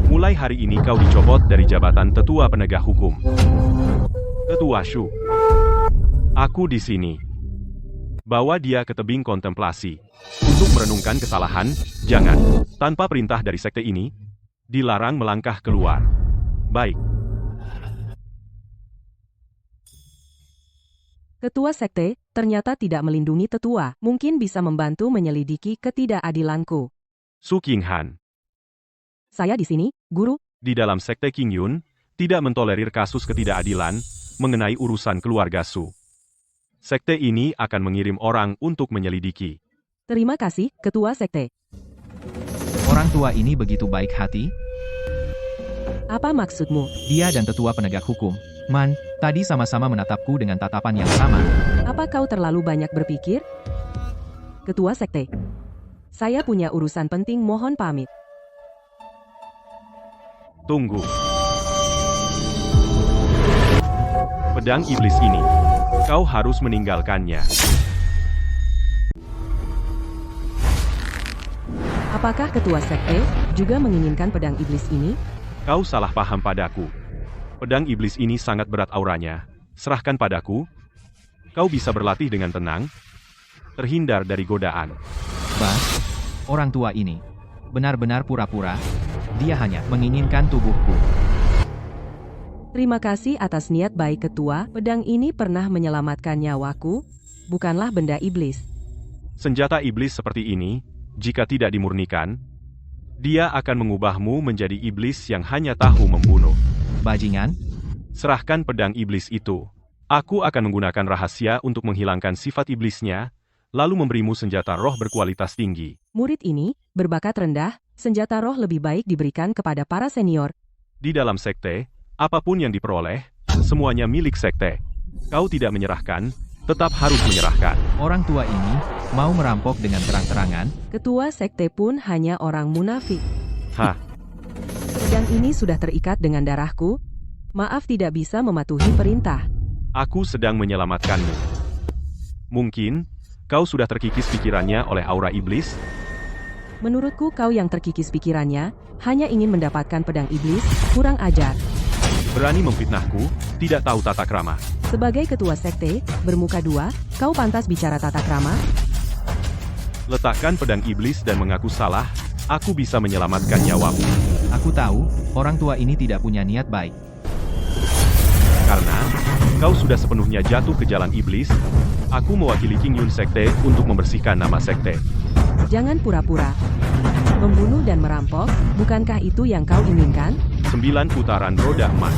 Mulai hari ini kau dicopot dari jabatan tetua penegak hukum. Tetua Shu. Aku di sini. Bawa dia ke tebing kontemplasi. Untuk merenungkan kesalahan, jangan, tanpa perintah dari sekte ini, dilarang melangkah keluar. Baik. Ketua sekte ternyata tidak melindungi tetua, mungkin bisa membantu menyelidiki ketidakadilanku. Su Qinghan. Saya di sini, guru. Di dalam sekte Qingyun, tidak mentolerir kasus ketidakadilan mengenai urusan keluarga Su. Sekte ini akan mengirim orang untuk menyelidiki. Terima kasih, ketua sekte. Orang tua ini begitu baik hati. Apa maksudmu? Dia dan tetua penegak hukum, Man, tadi sama-sama menatapku dengan tatapan yang sama. Apa kau terlalu banyak berpikir? Ketua sekte. Saya punya urusan penting, mohon pamit. Tunggu. Pedang iblis ini. Kau harus meninggalkannya. Apakah ketua sekte juga menginginkan pedang iblis ini? Kau salah paham padaku. Pedang iblis ini sangat berat auranya. Serahkan padaku. Kau bisa berlatih dengan tenang. Terhindar dari godaan. Bah, orang tua ini benar-benar pura-pura. Dia hanya menginginkan tubuhku. Terima kasih atas niat baik ketua. Pedang ini pernah menyelamatkan nyawaku, bukanlah benda iblis. Senjata iblis seperti ini, jika tidak dimurnikan, dia akan mengubahmu menjadi iblis yang hanya tahu membunuh. Bajingan, Serahkan pedang iblis itu. Aku akan menggunakan rahasia untuk menghilangkan sifat iblisnya, lalu memberimu senjata roh berkualitas tinggi. Murid ini berbakat rendah, senjata roh lebih baik diberikan kepada para senior. Di dalam sekte, apapun yang diperoleh, semuanya milik sekte. Kau tidak menyerahkan, tetap harus menyerahkan. orang tua ini mau merampok dengan terang-terangan. Ketua sekte pun hanya orang munafik. Hah, Pedang ini sudah terikat dengan darahku. Maaf tidak bisa mematuhi perintah. aku sedang menyelamatkanmu. Mungkin, kau sudah terkikis pikirannya oleh aura iblis? Menurutku kau yang terkikis pikirannya, hanya ingin mendapatkan pedang iblis, kurang ajar. Berani memfitnahku, tidak tahu tata krama. Sebagai ketua sekte, bermuka dua, kau pantas bicara tata krama? Letakkan pedang iblis dan mengaku salah, aku bisa menyelamatkan nyawamu. Aku tahu, orang tua ini tidak punya niat baik. Karena, kau sudah sepenuhnya jatuh ke jalan iblis, aku mewakili Qingyun Sekte untuk membersihkan nama sekte. Jangan pura-pura. Membunuh dan merampok, bukankah itu yang kau inginkan? 9 putaran roda emas.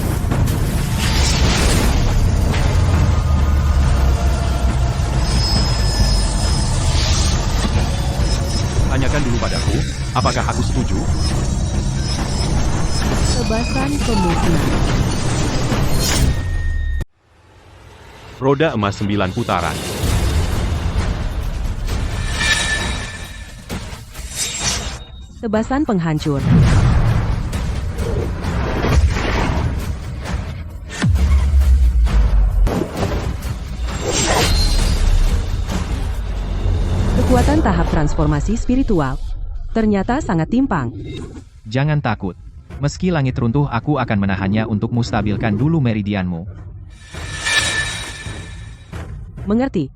Tanyakan dulu padaku, apakah aku setuju? Tebasan pemusnah. Roda emas 9 putaran. Tebasan penghancur. Kekuatan tahap transformasi spiritual ternyata sangat timpang. Jangan takut. Meski langit runtuh, aku akan menahannya untuk menstabilkan dulu meridianmu. Mengerti?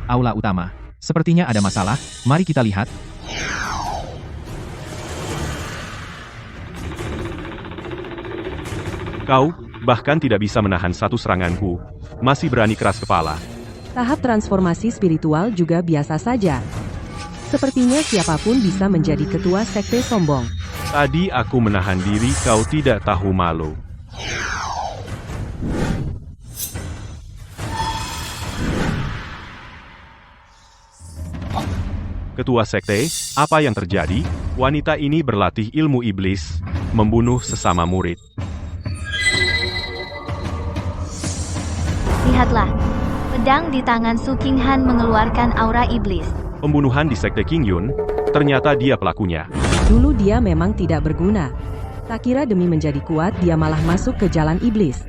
Aula utama. Sepertinya ada masalah, mari kita lihat. Kau, bahkan tidak bisa menahan satu seranganku. Masih berani keras kepala. Tahap transformasi spiritual juga biasa saja. Sepertinya siapapun bisa menjadi ketua sekte sombong. Tadi aku menahan diri, kau tidak tahu malu. Ketua sekte, apa yang terjadi? Wanita ini berlatih ilmu iblis, membunuh sesama murid. Lihatlah, pedang di tangan Su Qinghan mengeluarkan aura iblis. Pembunuhan di sekte Qingyun, ternyata dia pelakunya. Dulu dia memang tidak berguna. Tak kira demi menjadi kuat dia malah masuk ke jalan iblis.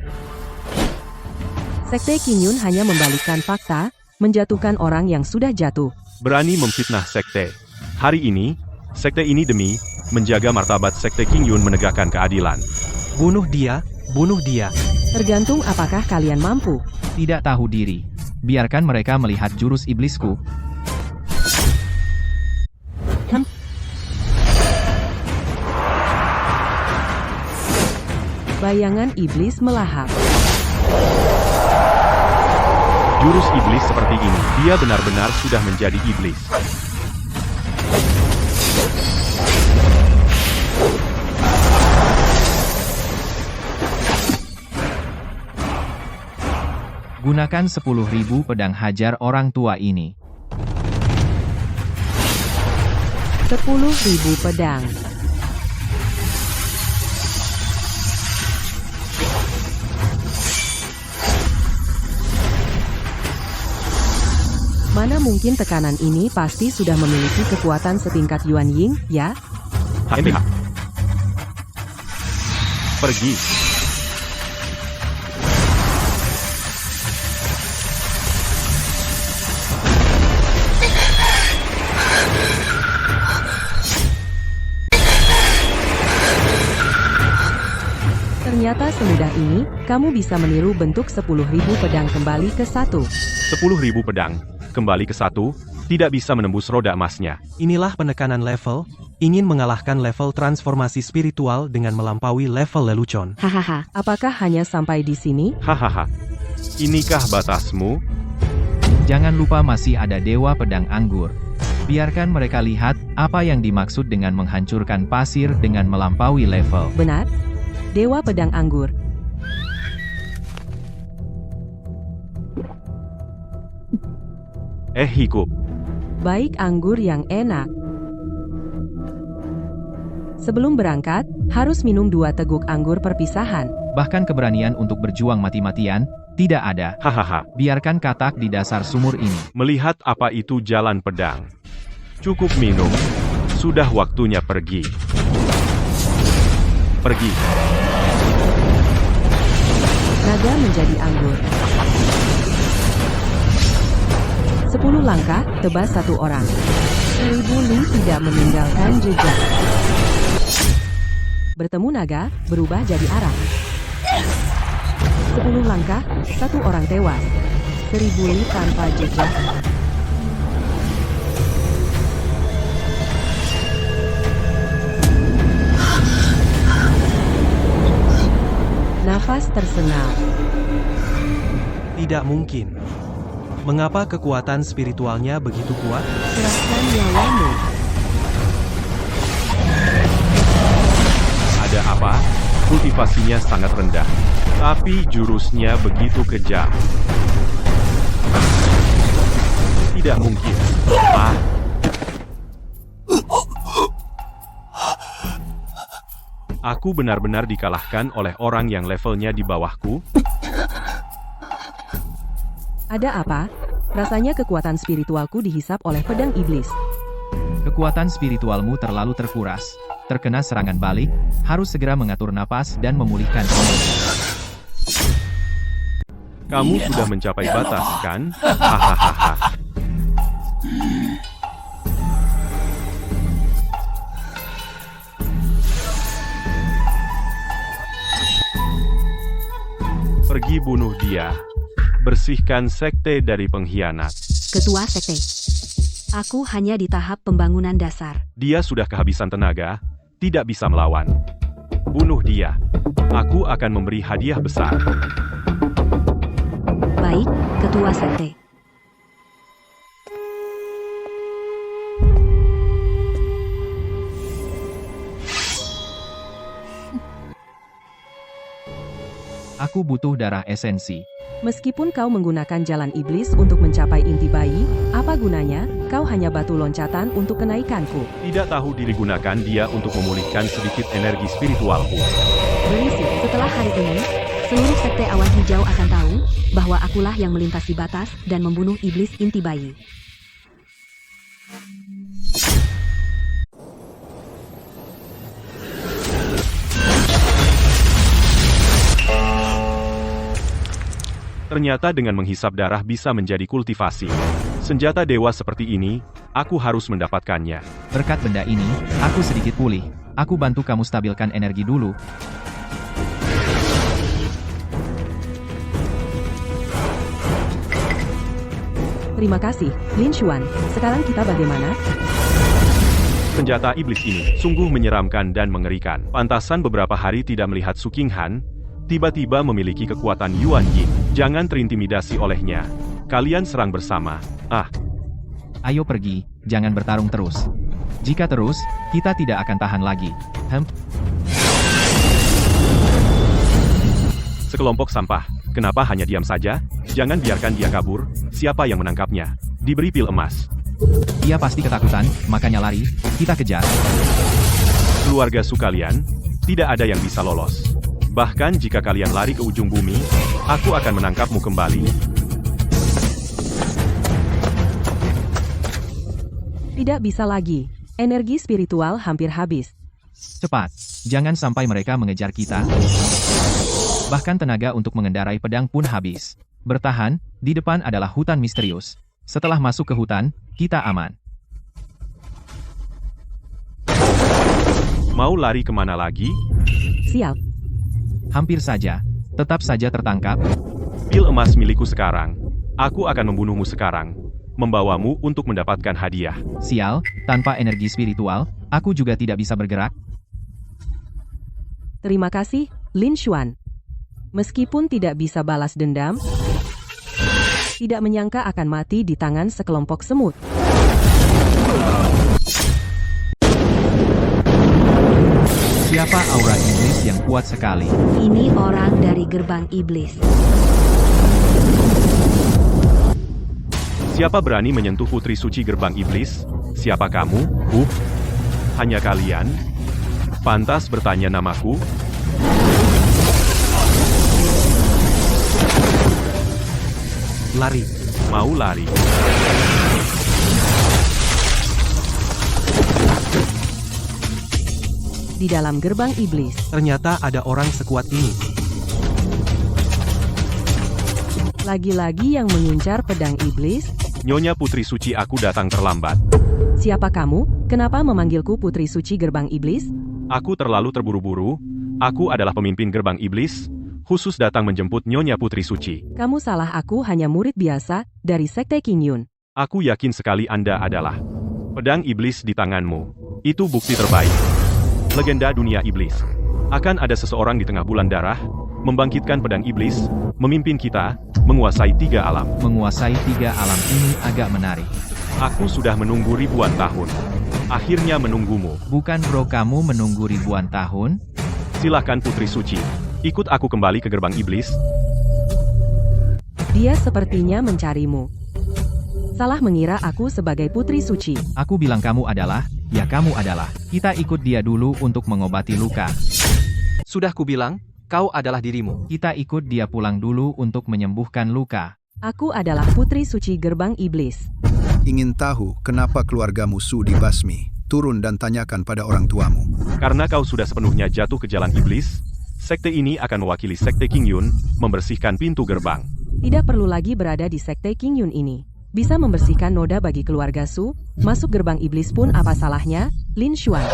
Sekte Qingyun hanya membalikkan fakta, menjatuhkan orang yang sudah jatuh. Berani memfitnah sekte. Hari ini, sekte ini demi menjaga martabat sekte Qingyun menegakkan keadilan. Bunuh dia, bunuh dia. Tergantung apakah kalian mampu. Tidak tahu diri. Biarkan mereka melihat jurus iblisku. Bayangan iblis melahap. Jurus iblis seperti ini, dia benar-benar sudah menjadi iblis. Gunakan 10.000 pedang hajar orang tua ini. 10.000 pedang. Mana mungkin tekanan ini pasti sudah memiliki kekuatan setingkat Yuan Ying, ya? HMH. Pergi. Ternyata semudah ini, kamu bisa meniru bentuk 10.000 pedang kembali ke 1. 10.000 pedang, kembali ke 1, tidak bisa menembus roda emasnya. Inilah penekanan level, ingin mengalahkan level transformasi spiritual dengan melampaui level lelucon. Hahaha, apakah hanya sampai di sini? Hahaha. Inikah batasmu? Jangan lupa masih ada Dewa Pedang Anggur. Biarkan mereka lihat apa yang dimaksud dengan menghancurkan pasir dengan melampaui level. Benar? Dewa Pedang Anggur. Hikup. Baik, anggur yang enak. Sebelum berangkat, harus minum 2 teguk anggur perpisahan. Bahkan keberanian untuk berjuang mati-matian, tidak ada. Hahaha. Biarkan katak di dasar sumur ini. Melihat apa itu jalan pedang. Cukup minum. Sudah waktunya pergi. Pergi. Naga menjadi anggur. 10 langkah, tebas 1 orang. 1000 li tidak meninggalkan jejak. Bertemu naga, berubah jadi arah. 10 langkah, 1 orang tewas. 1000 li tanpa jejak. Nafas tersengal. Tidak mungkin. Mengapa kekuatan spiritualnya begitu kuat? Serahkan nyawamu. Ada apa? Kultivasinya sangat rendah. Tapi jurusnya begitu kejam. Tidak mungkin. Aku benar-benar dikalahkan oleh orang yang levelnya di bawahku. Ada apa? Rasanya kekuatan spiritualku dihisap oleh pedang iblis. Kekuatan spiritualmu terlalu terkuras. Terkena serangan balik, harus segera mengatur napas dan memulihkan energi. Kamu sudah mencapai batas, kan? Hahaha. bunuh dia. Bersihkan sekte dari pengkhianat. Ketua Sekte. Aku hanya di tahap pembangunan dasar. Dia sudah kehabisan tenaga, tidak bisa melawan. Bunuh dia. Aku akan memberi hadiah besar. Baik, Ketua Sekte. Aku butuh darah esensi. Meskipun kau menggunakan jalan iblis untuk mencapai inti bayi, apa gunanya? Kau hanya batu loncatan untuk kenaikanku. Tidak tahu diri, gunakan dia untuk memulihkan sedikit energi spiritualku. Berisik, setelah hari ini, seluruh Sekte Awan Hijau akan tahu bahwa akulah yang melintasi batas dan membunuh iblis inti bayi. Ternyata dengan menghisap darah bisa menjadi kultivasi. Senjata dewa seperti ini, aku harus mendapatkannya. Berkat benda ini, aku sedikit pulih. Aku bantu kamu stabilkan energi dulu. Terima kasih, Lin Xuan. Sekarang kita bagaimana? Senjata iblis ini sungguh menyeramkan dan mengerikan. Pantasan beberapa hari tidak melihat Su Qinghan, tiba-tiba memiliki kekuatan Yuan Ying. Jangan terintimidasi olehnya. Kalian serang bersama. Ayo pergi, jangan bertarung terus. Jika terus, kita tidak akan tahan lagi. Sekelompok sampah. Kenapa hanya diam saja? Jangan biarkan dia kabur. Siapa yang menangkapnya? Diberi pil emas. Dia pasti ketakutan, makanya lari. Kita kejar. Keluarga Su kalian, tidak ada yang bisa lolos. Bahkan jika kalian lari ke ujung bumi, aku akan menangkapmu kembali. Tidak bisa lagi. Energi spiritual hampir habis. Cepat, jangan sampai mereka mengejar kita. Bahkan tenaga untuk mengendarai pedang pun habis. Bertahan, di depan adalah hutan misterius. Setelah masuk ke hutan, kita aman. Mau lari kemana lagi? Siap. Hampir saja. Tetap saja tertangkap. Pil emas milikku sekarang. Aku akan membunuhmu sekarang. Membawamu untuk mendapatkan hadiah. Sial, tanpa energi spiritual, aku juga tidak bisa bergerak. Terima kasih, Lin Xuan. Meskipun tidak bisa balas dendam, tidak menyangka akan mati di tangan sekelompok semut. Siapa aura iblis yang kuat sekali? Ini orang dari gerbang iblis. Siapa berani menyentuh putri suci gerbang iblis? Siapa kamu? Hanya kalian? Pantas bertanya namaku? Lari. Mau lari? Di dalam gerbang iblis, Ternyata ada orang sekuat ini. lagi-lagi yang mengincar pedang iblis. Nyonya Putri Suci, aku datang terlambat. Siapa kamu? Kenapa memanggilku Putri Suci Gerbang Iblis? Aku terlalu terburu-buru. Aku adalah pemimpin gerbang iblis, khusus datang menjemput Nyonya Putri Suci. Kamu salah, aku hanya murid biasa dari Sekte Qingyun. Aku yakin sekali Anda adalah pedang iblis di tanganmu. Itu bukti terbaik. Legenda dunia iblis. Akan ada seseorang di tengah bulan darah, membangkitkan pedang iblis, memimpin kita, menguasai 3 alam. Menguasai 3 alam ini agak menarik. Aku sudah menunggu ribuan tahun. Akhirnya menunggumu. Bukan bro, kamu menunggu ribuan tahun? Silahkan Putri Suci, ikut aku kembali ke gerbang iblis. Dia sepertinya mencarimu. Salah mengira aku sebagai Putri Suci. Aku bilang kamu adalah, ya kamu adalah. Kita ikut dia dulu untuk mengobati luka. Sudah kubilang, kau adalah dirimu. Kita ikut dia pulang dulu untuk menyembuhkan luka. Aku adalah Putri Suci Gerbang Iblis. Ingin tahu kenapa keluargamu Su dibasmi? Turun dan tanyakan pada orang tuamu. Karena kau sudah sepenuhnya jatuh ke jalan iblis, sekte ini akan mewakili Sekte Qingyun, membersihkan pintu gerbang. Tidak perlu lagi berada di Sekte Qingyun ini. Bisa membersihkan noda bagi keluarga Su, masuk gerbang iblis pun apa salahnya, Lin Xuan.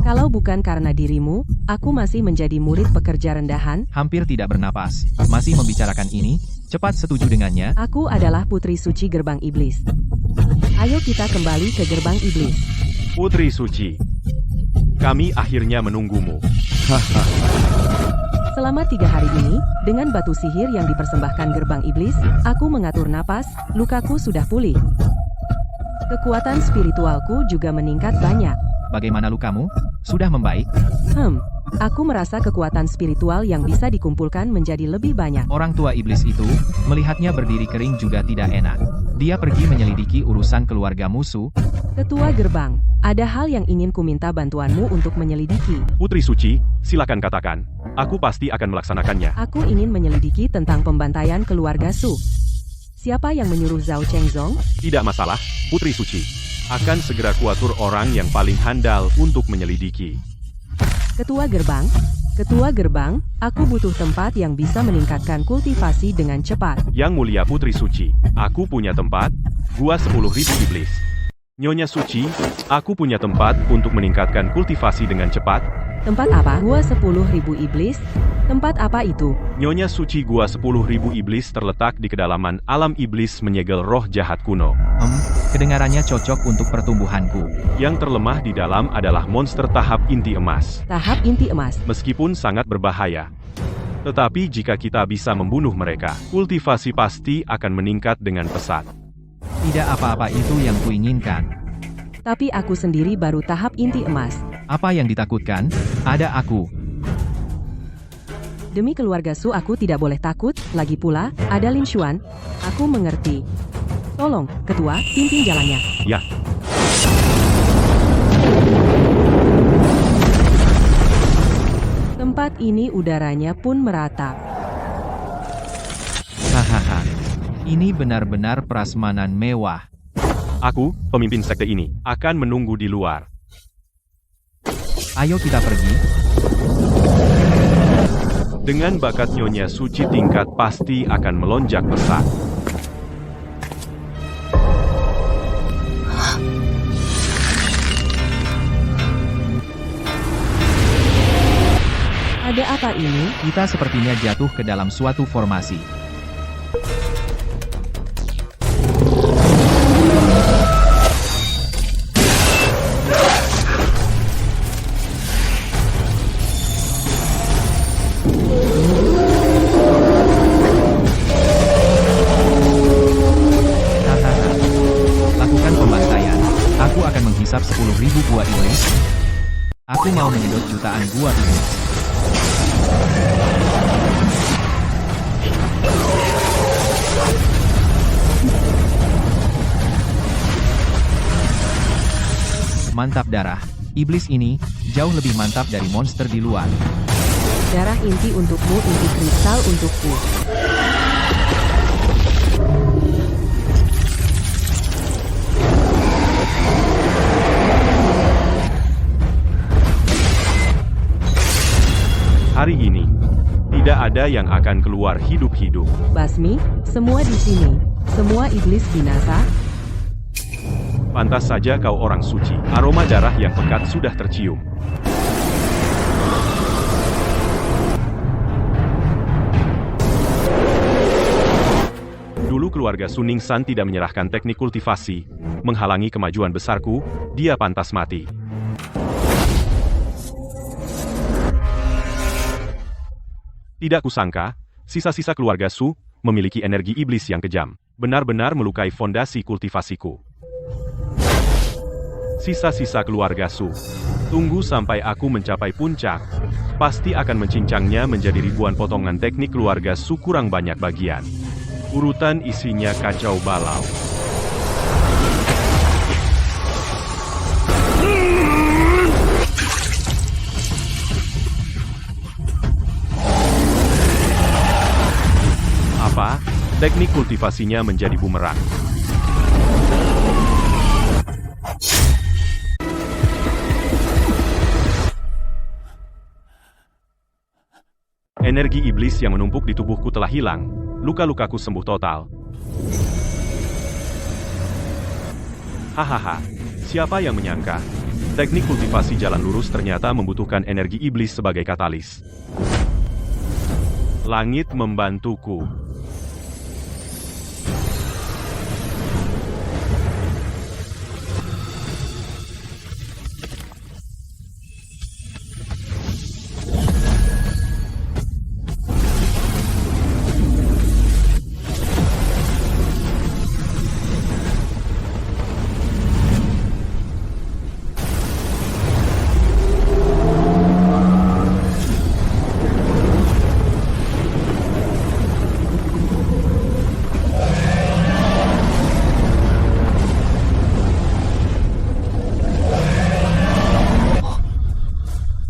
Kalau bukan karena dirimu, aku masih menjadi murid pekerja rendahan. Hampir tidak bernapas. Masih membicarakan ini? Cepat setuju dengannya. Aku adalah Putri Suci Gerbang Iblis. Ayo kita kembali ke Gerbang Iblis. Putri Suci, kami akhirnya menunggumu. Selama 3 hari ini, dengan batu sihir yang dipersembahkan Gerbang Iblis, aku mengatur napas, lukaku sudah pulih. Kekuatan spiritualku juga meningkat banyak. Bagaimana lukamu? Sudah membaik? Aku merasa kekuatan spiritual yang bisa dikumpulkan menjadi lebih banyak. Orang tua iblis itu, melihatnya berdiri kering juga tidak enak. Dia pergi menyelidiki urusan keluarga musuh. Ketua Gerbang, ada hal yang ingin kuminta bantuanmu untuk menyelidiki. Putri Suci, silakan katakan. Aku pasti akan melaksanakannya. Aku ingin menyelidiki tentang pembantaian keluarga Su. Siapa yang menyuruh Zhao Chengzong? Tidak masalah, Putri Suci. Akan segera kuatur orang yang paling handal untuk menyelidiki. Ketua Gerbang, aku butuh tempat yang bisa meningkatkan kultivasi dengan cepat. Yang Mulia Putri Suci, aku punya tempat, Gua 10.000 Iblis. Nyonya Suci, aku punya tempat untuk meningkatkan kultivasi dengan cepat. Tempat apa? Gua 10.000 Iblis? Tempat apa itu? Nyonya Suci, Gua 10.000 Iblis terletak di kedalaman alam iblis menyegel roh jahat kuno. Kedengarannya cocok untuk pertumbuhanku. Yang terlemah di dalam adalah monster tahap inti emas. Tahap inti emas. Meskipun sangat berbahaya. Tetapi jika kita bisa membunuh mereka, kultivasi pasti akan meningkat dengan pesat. Tidak apa-apa itu yang kuinginkan. Tapi aku sendiri baru tahap inti emas. Apa yang ditakutkan? Ada aku. Demi keluarga Su aku tidak boleh takut, lagi pula, ada Lin Xuan. Aku mengerti. Tolong, Ketua, pimpin jalannya. Ya. Tempat ini udaranya pun meratap. Hahaha. Ini benar-benar prasmanan mewah. Aku, pemimpin sekte ini, akan menunggu di luar. Ayo kita pergi. Dengan bakat Nyonya Suci tingkat pasti akan melonjak pesat. Ada apa ini? Kita sepertinya jatuh ke dalam suatu formasi. Lakukan pembantaian. Aku akan menghisap 10.000 buah iblis. Aku mau menyedot jutaan buah iblis. Mantap darah. Iblis ini jauh lebih mantap dari monster di luar. Darah inti untukmu, inti kristal untukku. Hari ini, tidak ada yang akan keluar hidup-hidup. Basmi, semua di sini. Semua iblis binasa. Pantas saja kau orang suci. Aroma darah yang pekat sudah tercium. Dulu keluarga Suningsan tidak menyerahkan teknik kultivasi, menghalangi kemajuan besarku, dia pantas mati. Tidak kusangka, sisa-sisa keluarga Su memiliki energi iblis yang kejam, benar-benar melukai fondasi kultivasiku. Sisa-sisa keluarga Su. Tunggu sampai aku mencapai puncak. Pasti akan mencincangnya menjadi ribuan potongan teknik keluarga Su kurang banyak bagian. Urutan isinya kacau balau. Apa? Teknik kultivasinya menjadi bumerang. Energi iblis yang menumpuk di tubuhku telah hilang. Luka-lukaku sembuh total. Hahaha. Siapa yang menyangka? Teknik kultivasi jalan lurus ternyata membutuhkan energi iblis sebagai katalis. Langit membantuku.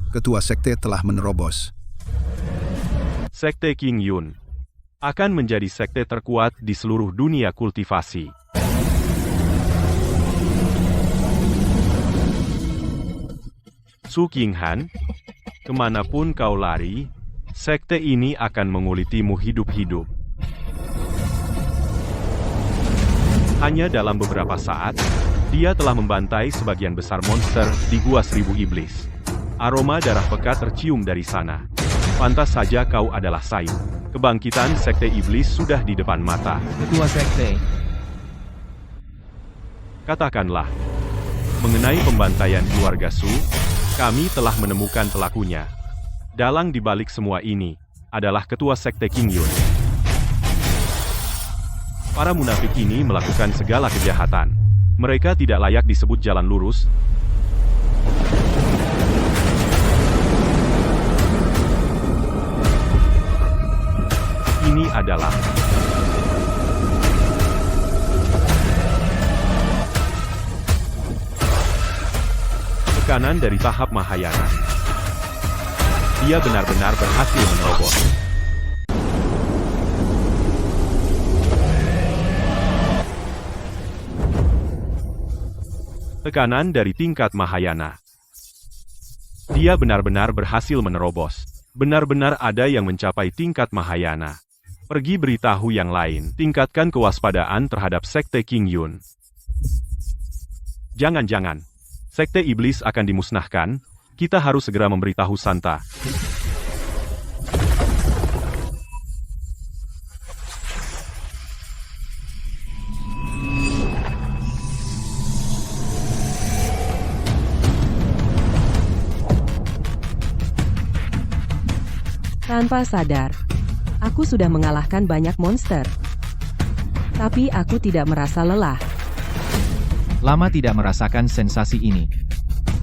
Ketua sekte telah menerobos. Sekte Qingyun akan menjadi sekte terkuat di seluruh dunia kultivasi. Su Qinghan, kemanapun kau lari, sekte ini akan mengulitimu hidup-hidup. Hanya dalam beberapa saat, dia telah membantai sebagian besar monster di Gua Seribu Iblis. Aroma darah pekat tercium dari sana. Pantas saja kau adalah Sain. Kebangkitan sekte iblis sudah di depan mata. Ketua sekte. Katakanlah, mengenai pembantaian keluarga Su, kami telah menemukan pelakunya. Dalang di balik semua ini adalah ketua sekte Qingyun. Para munafik ini melakukan segala kejahatan. Mereka tidak layak disebut jalan lurus. Ini adalah tekanan dari tahap Mahayana. Dia benar-benar berhasil menerobos. Tekanan dari tingkat Mahayana. Dia benar-benar berhasil menerobos. Benar-benar ada yang mencapai tingkat Mahayana. Pergi beritahu yang lain, tingkatkan kewaspadaan terhadap sekte Qingyun. Jangan-jangan, sekte iblis akan dimusnahkan, kita harus segera memberitahu Santa. Tanpa sadar, aku sudah mengalahkan banyak monster. Tapi aku tidak merasa lelah. Lama tidak merasakan sensasi ini.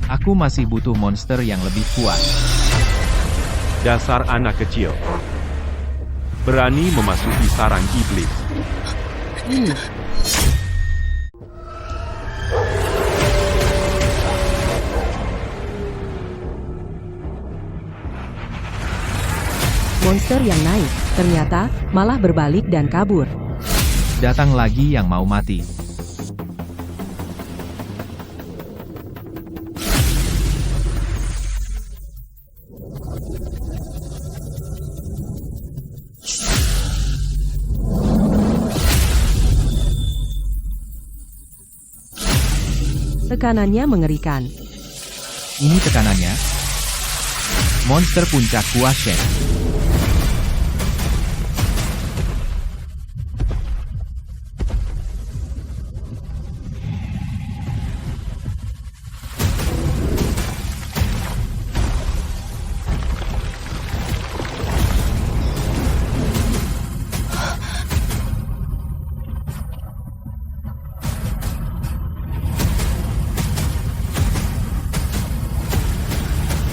Aku masih butuh monster yang lebih kuat. Dasar anak kecil. Berani memasuki sarang iblis. Ini. Monster yang naik, ternyata, malah berbalik dan kabur. Datang lagi yang mau mati. Tekanannya mengerikan. Ini tekanannya. Monster puncak Guashen.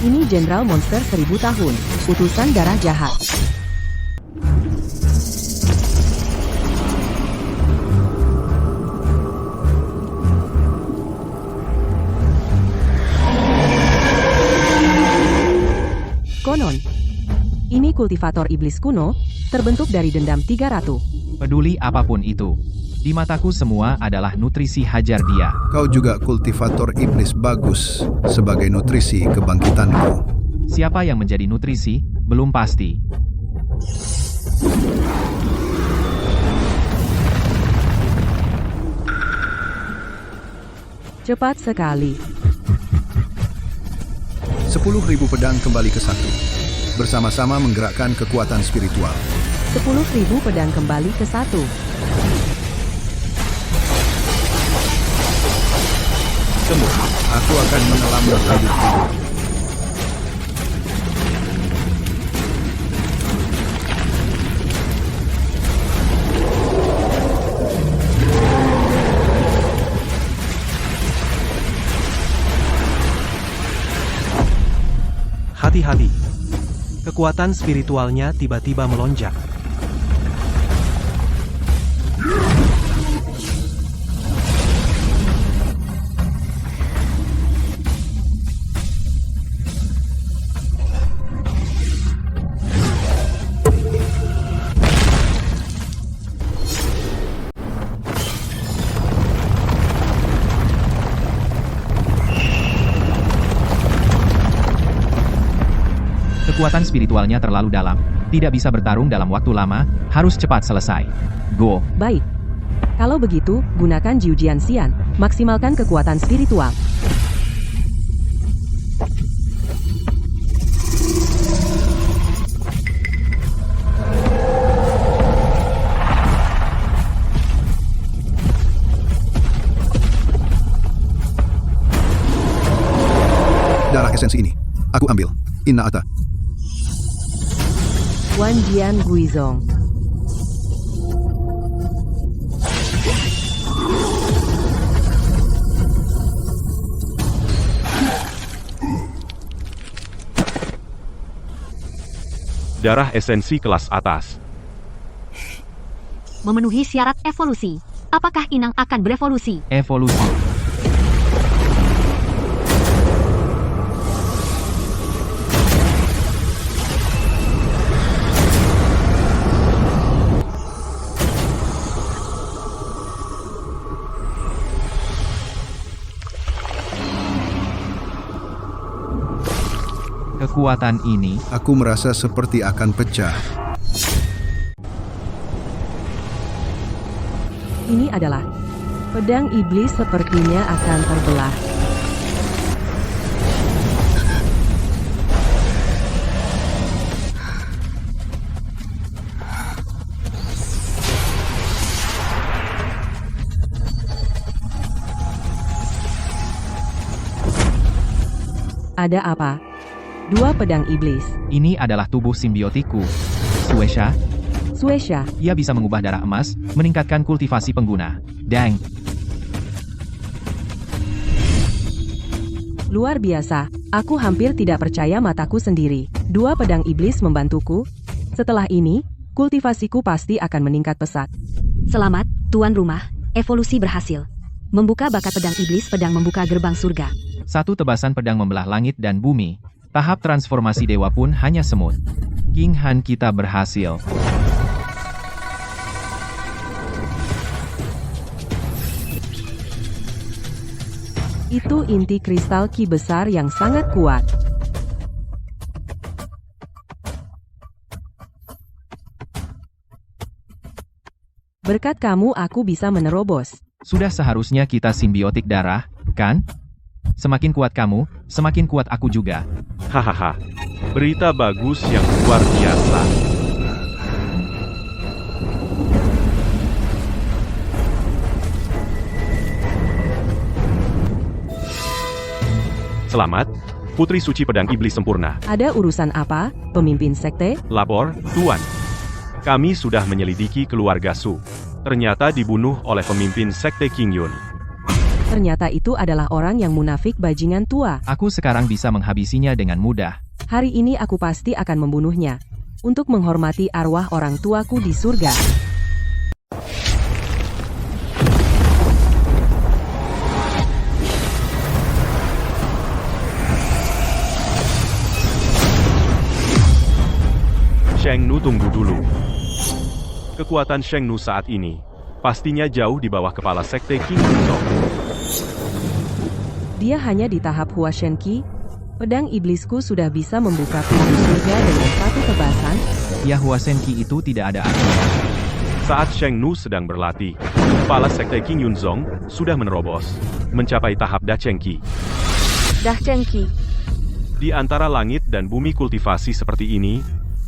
Ini Jenderal Monster 1000 tahun, utusan darah jahat. Konon, ini kultivator iblis kuno, terbentuk dari dendam 3 ratu. Peduli apapun itu. Di mataku semua adalah nutrisi hajar dia. Kau juga kultivator iblis bagus sebagai nutrisi kebangkitanku. Siapa yang menjadi nutrisi, belum pasti. Cepat sekali. 10.000 pedang kembali ke satu. Bersama-sama menggerakkan kekuatan spiritual. 10.000 pedang kembali ke satu. Semut, aku akan menelammu hidup-hidup. Hati-hati. Kekuatan spiritualnya tiba-tiba melonjak. Kekuatan spiritualnya terlalu dalam, tidak bisa bertarung dalam waktu lama, harus cepat selesai. Go! Baik. Kalau begitu, gunakan Jiujian Xian, maksimalkan kekuatan spiritual. Darah esensi ini. Aku ambil. Inna Ata. Wan Jian Guizong. Darah esensi kelas atas. Memenuhi syarat evolusi. Apakah Inang akan berevolusi? Evolusi. Kekuatan ini, Aku merasa seperti akan pecah. Ini adalah pedang iblis, sepertinya akan terbelah. Ada apa? Dua pedang iblis. ini adalah tubuh simbiotikku. Suesha, Suesha, ia bisa mengubah darah emas, meningkatkan kultivasi pengguna. Dang! luar biasa. Aku hampir tidak percaya mataku sendiri. Dua pedang iblis membantuku. Setelah ini, kultivasiku pasti akan meningkat pesat. Selamat, tuan rumah. Evolusi berhasil. Membuka bakat pedang iblis, pedang membuka gerbang surga. Satu tebasan pedang membelah langit dan bumi. Tahap transformasi dewa pun hanya semut. King Han, kita berhasil. Itu inti kristal ki besar yang sangat kuat. Berkat kamu aku bisa menerobos. Sudah seharusnya kita simbiotik darah, kan? Semakin kuat kamu, semakin kuat aku juga. Hahaha. Berita bagus yang luar biasa. Selamat, Putri Suci Pedang Iblis Sempurna. Ada urusan apa, pemimpin sekte? Lapor, Tuan. Kami sudah menyelidiki keluarga Su. Ternyata dibunuh oleh pemimpin sekte King Yun. Ternyata itu adalah orang yang munafik bajingan tua. Aku sekarang bisa menghabisinya dengan mudah. Hari ini aku pasti akan membunuhnya. Untuk menghormati arwah orang tuaku di surga. Sheng Nu, tunggu dulu. Kekuatan Sheng Nu saat ini pastinya jauh di bawah kepala sekte King Yun. Dia hanya di tahap Hua Shen Qi. Pedang iblisku sudah bisa membuka pintu surga dengan satu tebasan. Ya, Hua Shen Qi itu tidak ada artinya. Saat Sheng Nu sedang berlatih, kepala sekte King Yunzong sudah menerobos, mencapai tahap Da Cheng Qi. Dah Chengki. Di antara langit dan bumi kultivasi seperti ini,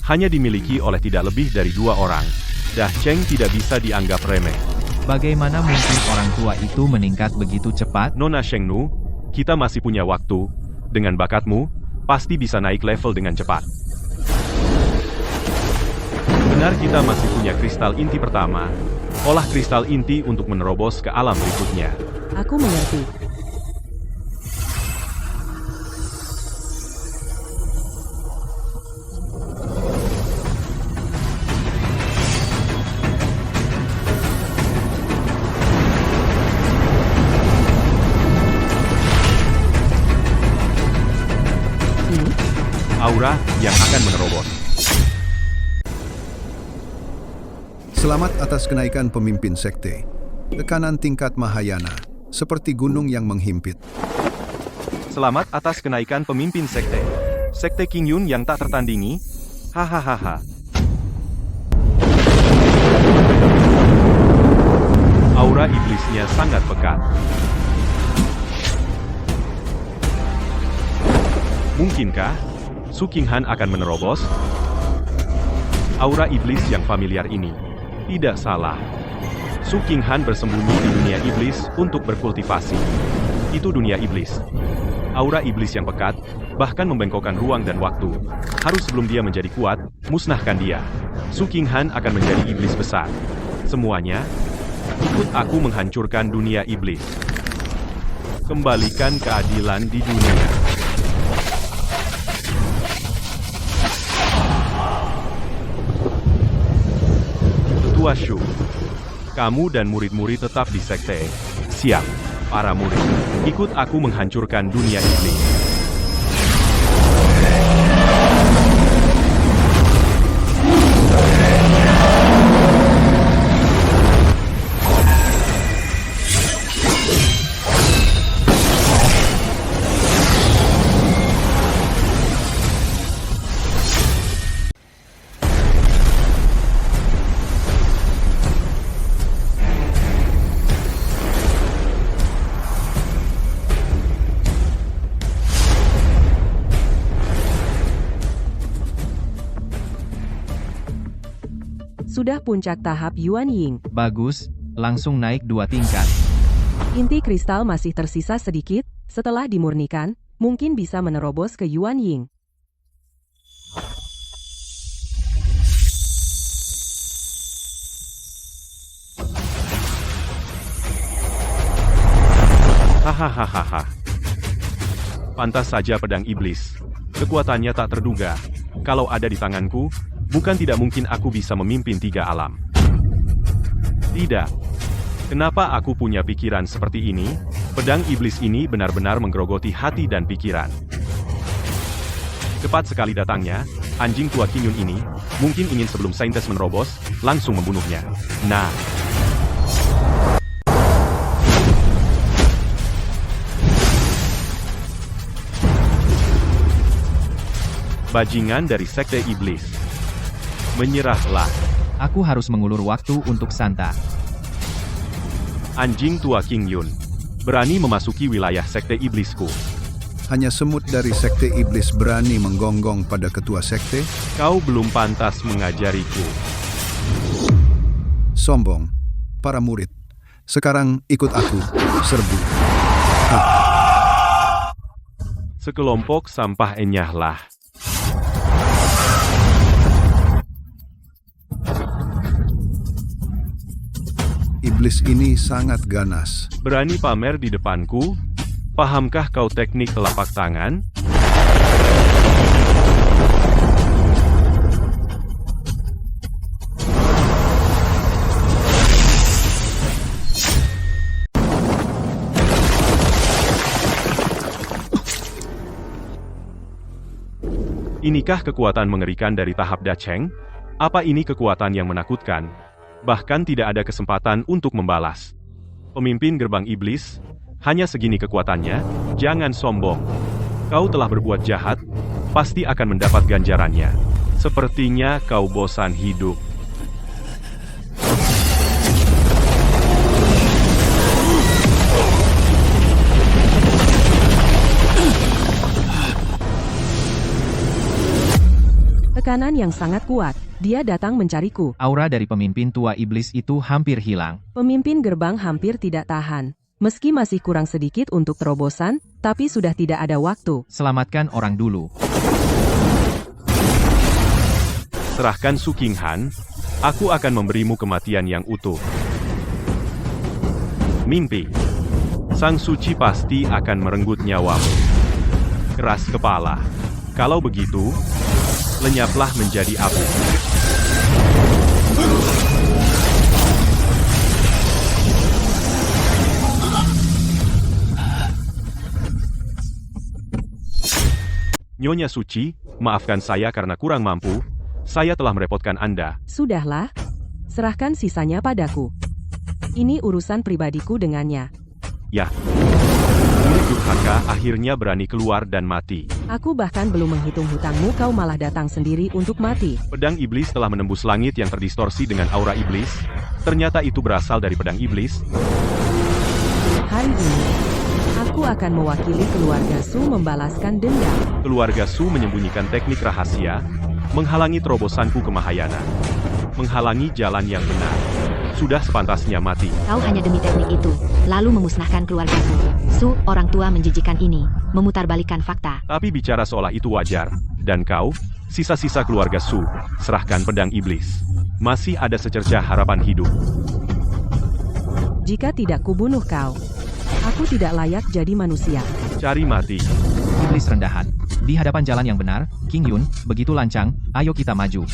hanya dimiliki oleh tidak lebih dari 2 orang. Dah Cheng tidak bisa dianggap remeh. Bagaimana mungkin orang tua itu meningkat begitu cepat? Nona Shengnu, kita masih punya waktu. Dengan bakatmu, pasti bisa naik level dengan cepat. Benar kita masih punya kristal inti pertama. Olah kristal inti untuk menerobos ke alam berikutnya. Aku mengerti. Aura yang akan menerobos. Selamat atas kenaikan pemimpin sekte. Tekanan tingkat Mahayana, seperti gunung yang menghimpit. Selamat atas kenaikan pemimpin sekte. Sekte Qingyun yang tak tertandingi. Hahaha. Aura iblisnya sangat pekat. Mungkinkah Su Qinghan akan menerobos? Aura iblis yang familiar ini. Tidak salah. Su Qinghan bersembunyi di dunia iblis untuk berkultivasi. Itu dunia iblis. Aura iblis yang pekat, bahkan membengkokkan ruang dan waktu. Harus sebelum dia menjadi kuat, musnahkan dia. Su Qinghan akan menjadi iblis besar. Semuanya, ikut aku menghancurkan dunia iblis. Kembalikan keadilan di dunia. Tua Shu, kamu dan murid-murid tetap di sekte. Siap, para murid. Ikut aku menghancurkan dunia iblis. Sudah puncak tahap Yuan Ying. Bagus, langsung naik 2 tingkat. Inti kristal masih tersisa sedikit, setelah dimurnikan, mungkin bisa menerobos ke Yuan Ying. Hahaha. Pantas saja pedang iblis. Kekuatannya tak terduga. Kalau ada di tanganku, bukan tidak mungkin aku bisa memimpin 3 alam. Tidak. Kenapa aku punya pikiran seperti ini? Pedang iblis ini benar-benar menggerogoti hati dan pikiran. Cepat sekali datangnya, anjing tua Qingyun ini, mungkin ingin sebelum saintes menerobos, langsung membunuhnya. Nah. Bajingan dari sekte iblis. Menyerahlah. Aku harus mengulur waktu untuk santai. Anjing tua Qingyun. Berani memasuki wilayah sekte iblisku. Hanya semut dari sekte iblis berani menggonggong pada ketua sekte? Kau belum pantas mengajariku. Sombong. Para murid. Sekarang ikut aku. Serbu. Sekelompok sampah enyahlah. Iblis ini sangat ganas. Berani pamer di depanku? Pahamkah kau teknik telapak tangan? Inikah kekuatan mengerikan dari tahap Dacheng? Apa ini kekuatan yang menakutkan? Bahkan tidak ada kesempatan untuk membalas. Pemimpin gerbang iblis, hanya segini kekuatannya, jangan sombong. Kau telah berbuat jahat, pasti akan mendapat ganjarannya. Sepertinya kau bosan hidup. Tekanan yang sangat kuat. Dia datang mencariku. Aura dari pemimpin tua iblis itu hampir hilang. Pemimpin gerbang hampir tidak tahan. Meski masih kurang sedikit untuk terobosan, tapi sudah tidak ada waktu. Selamatkan orang dulu. Serahkan Su King Han, aku akan memberimu kematian yang utuh. Mimpi. Sang Suci pasti akan merenggut nyawamu. Keras kepala. Kalau begitu, lenyaplah menjadi abu. Nyonya Suci, maafkan saya karena kurang mampu. Saya telah merepotkan Anda. Sudahlah. Serahkan sisanya padaku. Ini urusan pribadiku dengannya. Ya. Murid durhaka akhirnya berani keluar dan mati. Aku bahkan belum menghitung hutangmu, kau malah datang sendiri untuk mati. Pedang iblis telah menembus langit yang terdistorsi dengan aura iblis. Ternyata itu berasal dari pedang iblis. Hari ini, aku akan mewakili keluarga Su membalaskan dendam. Keluarga Su menyembunyikan teknik rahasia, menghalangi terobosanku ke Mahayana. Menghalangi jalan yang benar. Sudah sepantasnya mati. Kau hanya demi teknik itu, lalu memusnahkan keluarga Su. Su, orang tua menjijikan ini, memutarbalikkan fakta. Tapi bicara seolah itu wajar. Dan kau, sisa-sisa keluarga Su, serahkan pedang iblis. Masih ada secercah harapan hidup. Jika tidak kubunuh kau, aku tidak layak jadi manusia. Cari mati. Iblis rendahan. Di hadapan jalan yang benar, King Yun, begitu lancang, ayo kita maju.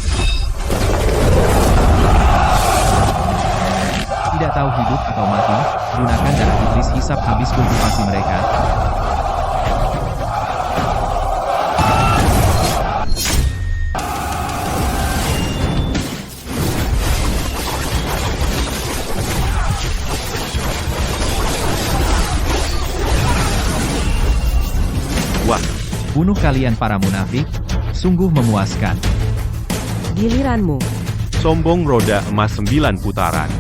Tidak tahu hidup atau mati, gunakan darah iblis hisap habis kultivasi mereka. Wah, Bunuh kalian para munafik, sungguh memuaskan. Giliranmu. sombong roda emas 9 putaran.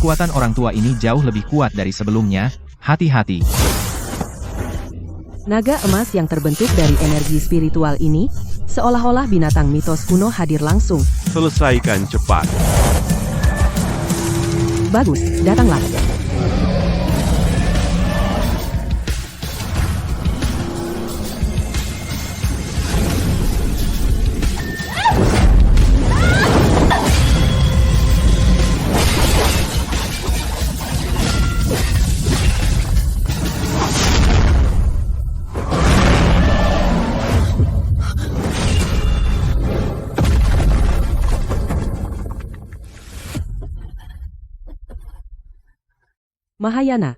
Kekuatan orang tua ini jauh lebih kuat dari sebelumnya, hati-hati. Naga emas yang terbentuk dari energi spiritual ini, seolah-olah binatang mitos kuno hadir langsung. Selesaikan cepat. Bagus, datanglah. Mahayana,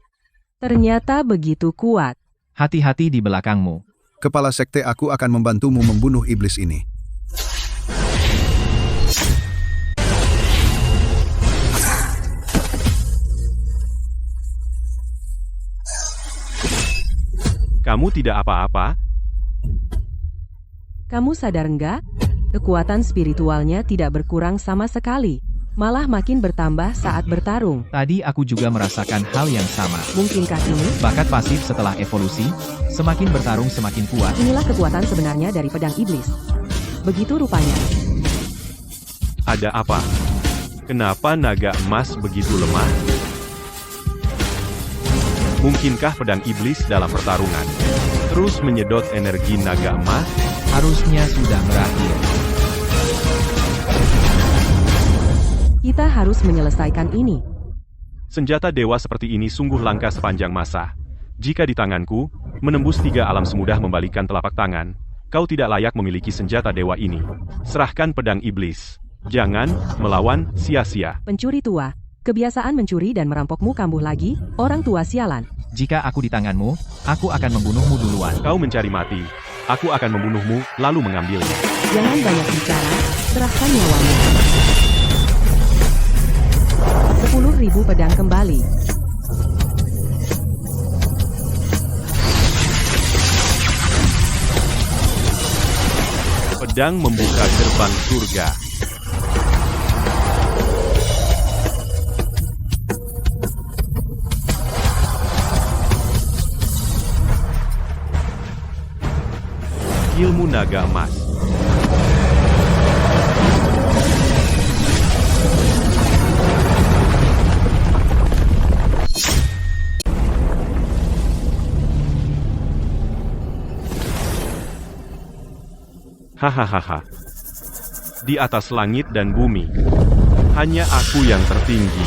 ternyata begitu kuat. Hati-hati di belakangmu. Kepala sekte aku akan membantumu membunuh iblis ini. Kamu tidak apa-apa? Kamu sadar enggak? Kekuatan spiritualnya tidak berkurang sama sekali. Malah makin bertambah saat bertarung. Tadi aku juga merasakan hal yang sama. Mungkinkah ini? Bakat pasif setelah evolusi, semakin bertarung semakin kuat. Inilah kekuatan sebenarnya dari pedang iblis. Begitu rupanya. Ada apa? Kenapa naga emas begitu lemah? Mungkinkah pedang iblis dalam pertarungan terus menyedot energi naga emas? Harusnya sudah berakhir. Kita harus menyelesaikan ini. Senjata dewa seperti ini sungguh langka sepanjang masa. Jika di tanganku, menembus 3 alam semudah membalikkan telapak tangan, kau tidak layak memiliki senjata dewa ini. Serahkan pedang iblis. Jangan melawan sia-sia. Pencuri tua, kebiasaan mencuri dan merampokmu kambuh lagi, orang tua sialan. Jika aku di tanganmu, aku akan membunuhmu duluan. Kau mencari mati. Aku akan membunuhmu, lalu mengambilnya. Jangan banyak bicara, serahkan nyawamu. 10.000 pedang kembali. sedang membuka gerbang surga. Ilmu naga emas. Hahaha. Di atas langit dan bumi, hanya aku yang tertinggi.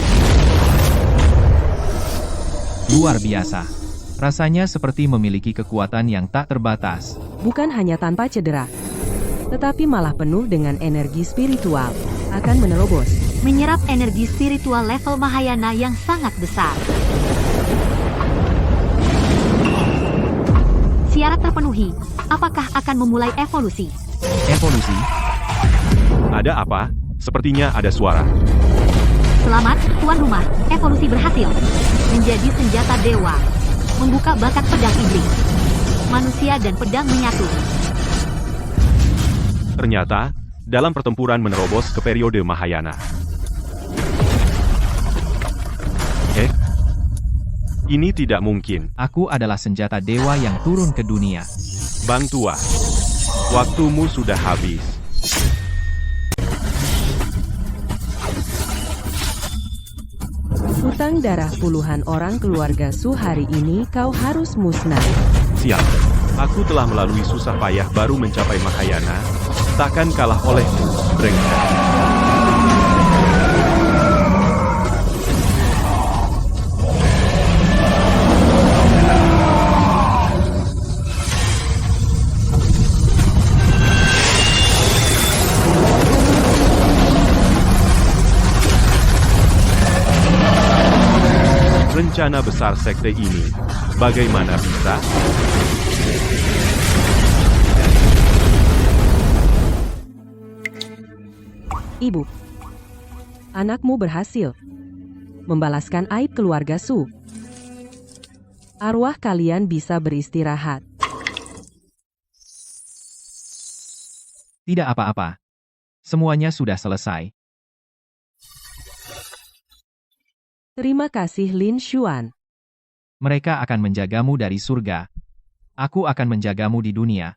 Luar biasa. Rasanya seperti memiliki kekuatan yang tak terbatas. Bukan hanya tanpa cedera, tetapi malah penuh dengan energi spiritual. Akan menerobos. Menyerap energi spiritual level Mahayana yang sangat besar. Syarat terpenuhi. Apakah akan memulai evolusi? Evolusi? Ada apa? Sepertinya ada suara. Selamat, tuan rumah. Evolusi berhasil. Menjadi senjata dewa. Membuka bakat pedang iblis. Manusia dan pedang menyatu. Ternyata, dalam pertempuran menerobos ke periode Mahayana. Ini tidak mungkin. Aku adalah senjata dewa yang turun ke dunia. Bang Tua, waktumu sudah habis. Hutang darah puluhan orang keluarga Su hari ini kau harus musnah. Siap. Aku telah melalui susah payah baru mencapai Mahayana. Takkan kalah olehmu, brengsek. Rencana besar sekte ini, bagaimana bisa? Ibu, anakmu berhasil membalaskan aib keluarga Su. Arwah kalian bisa beristirahat. Tidak apa-apa. Semuanya sudah selesai. Terima kasih Lin Xuan. Mereka akan menjagamu dari surga. Aku akan menjagamu di dunia.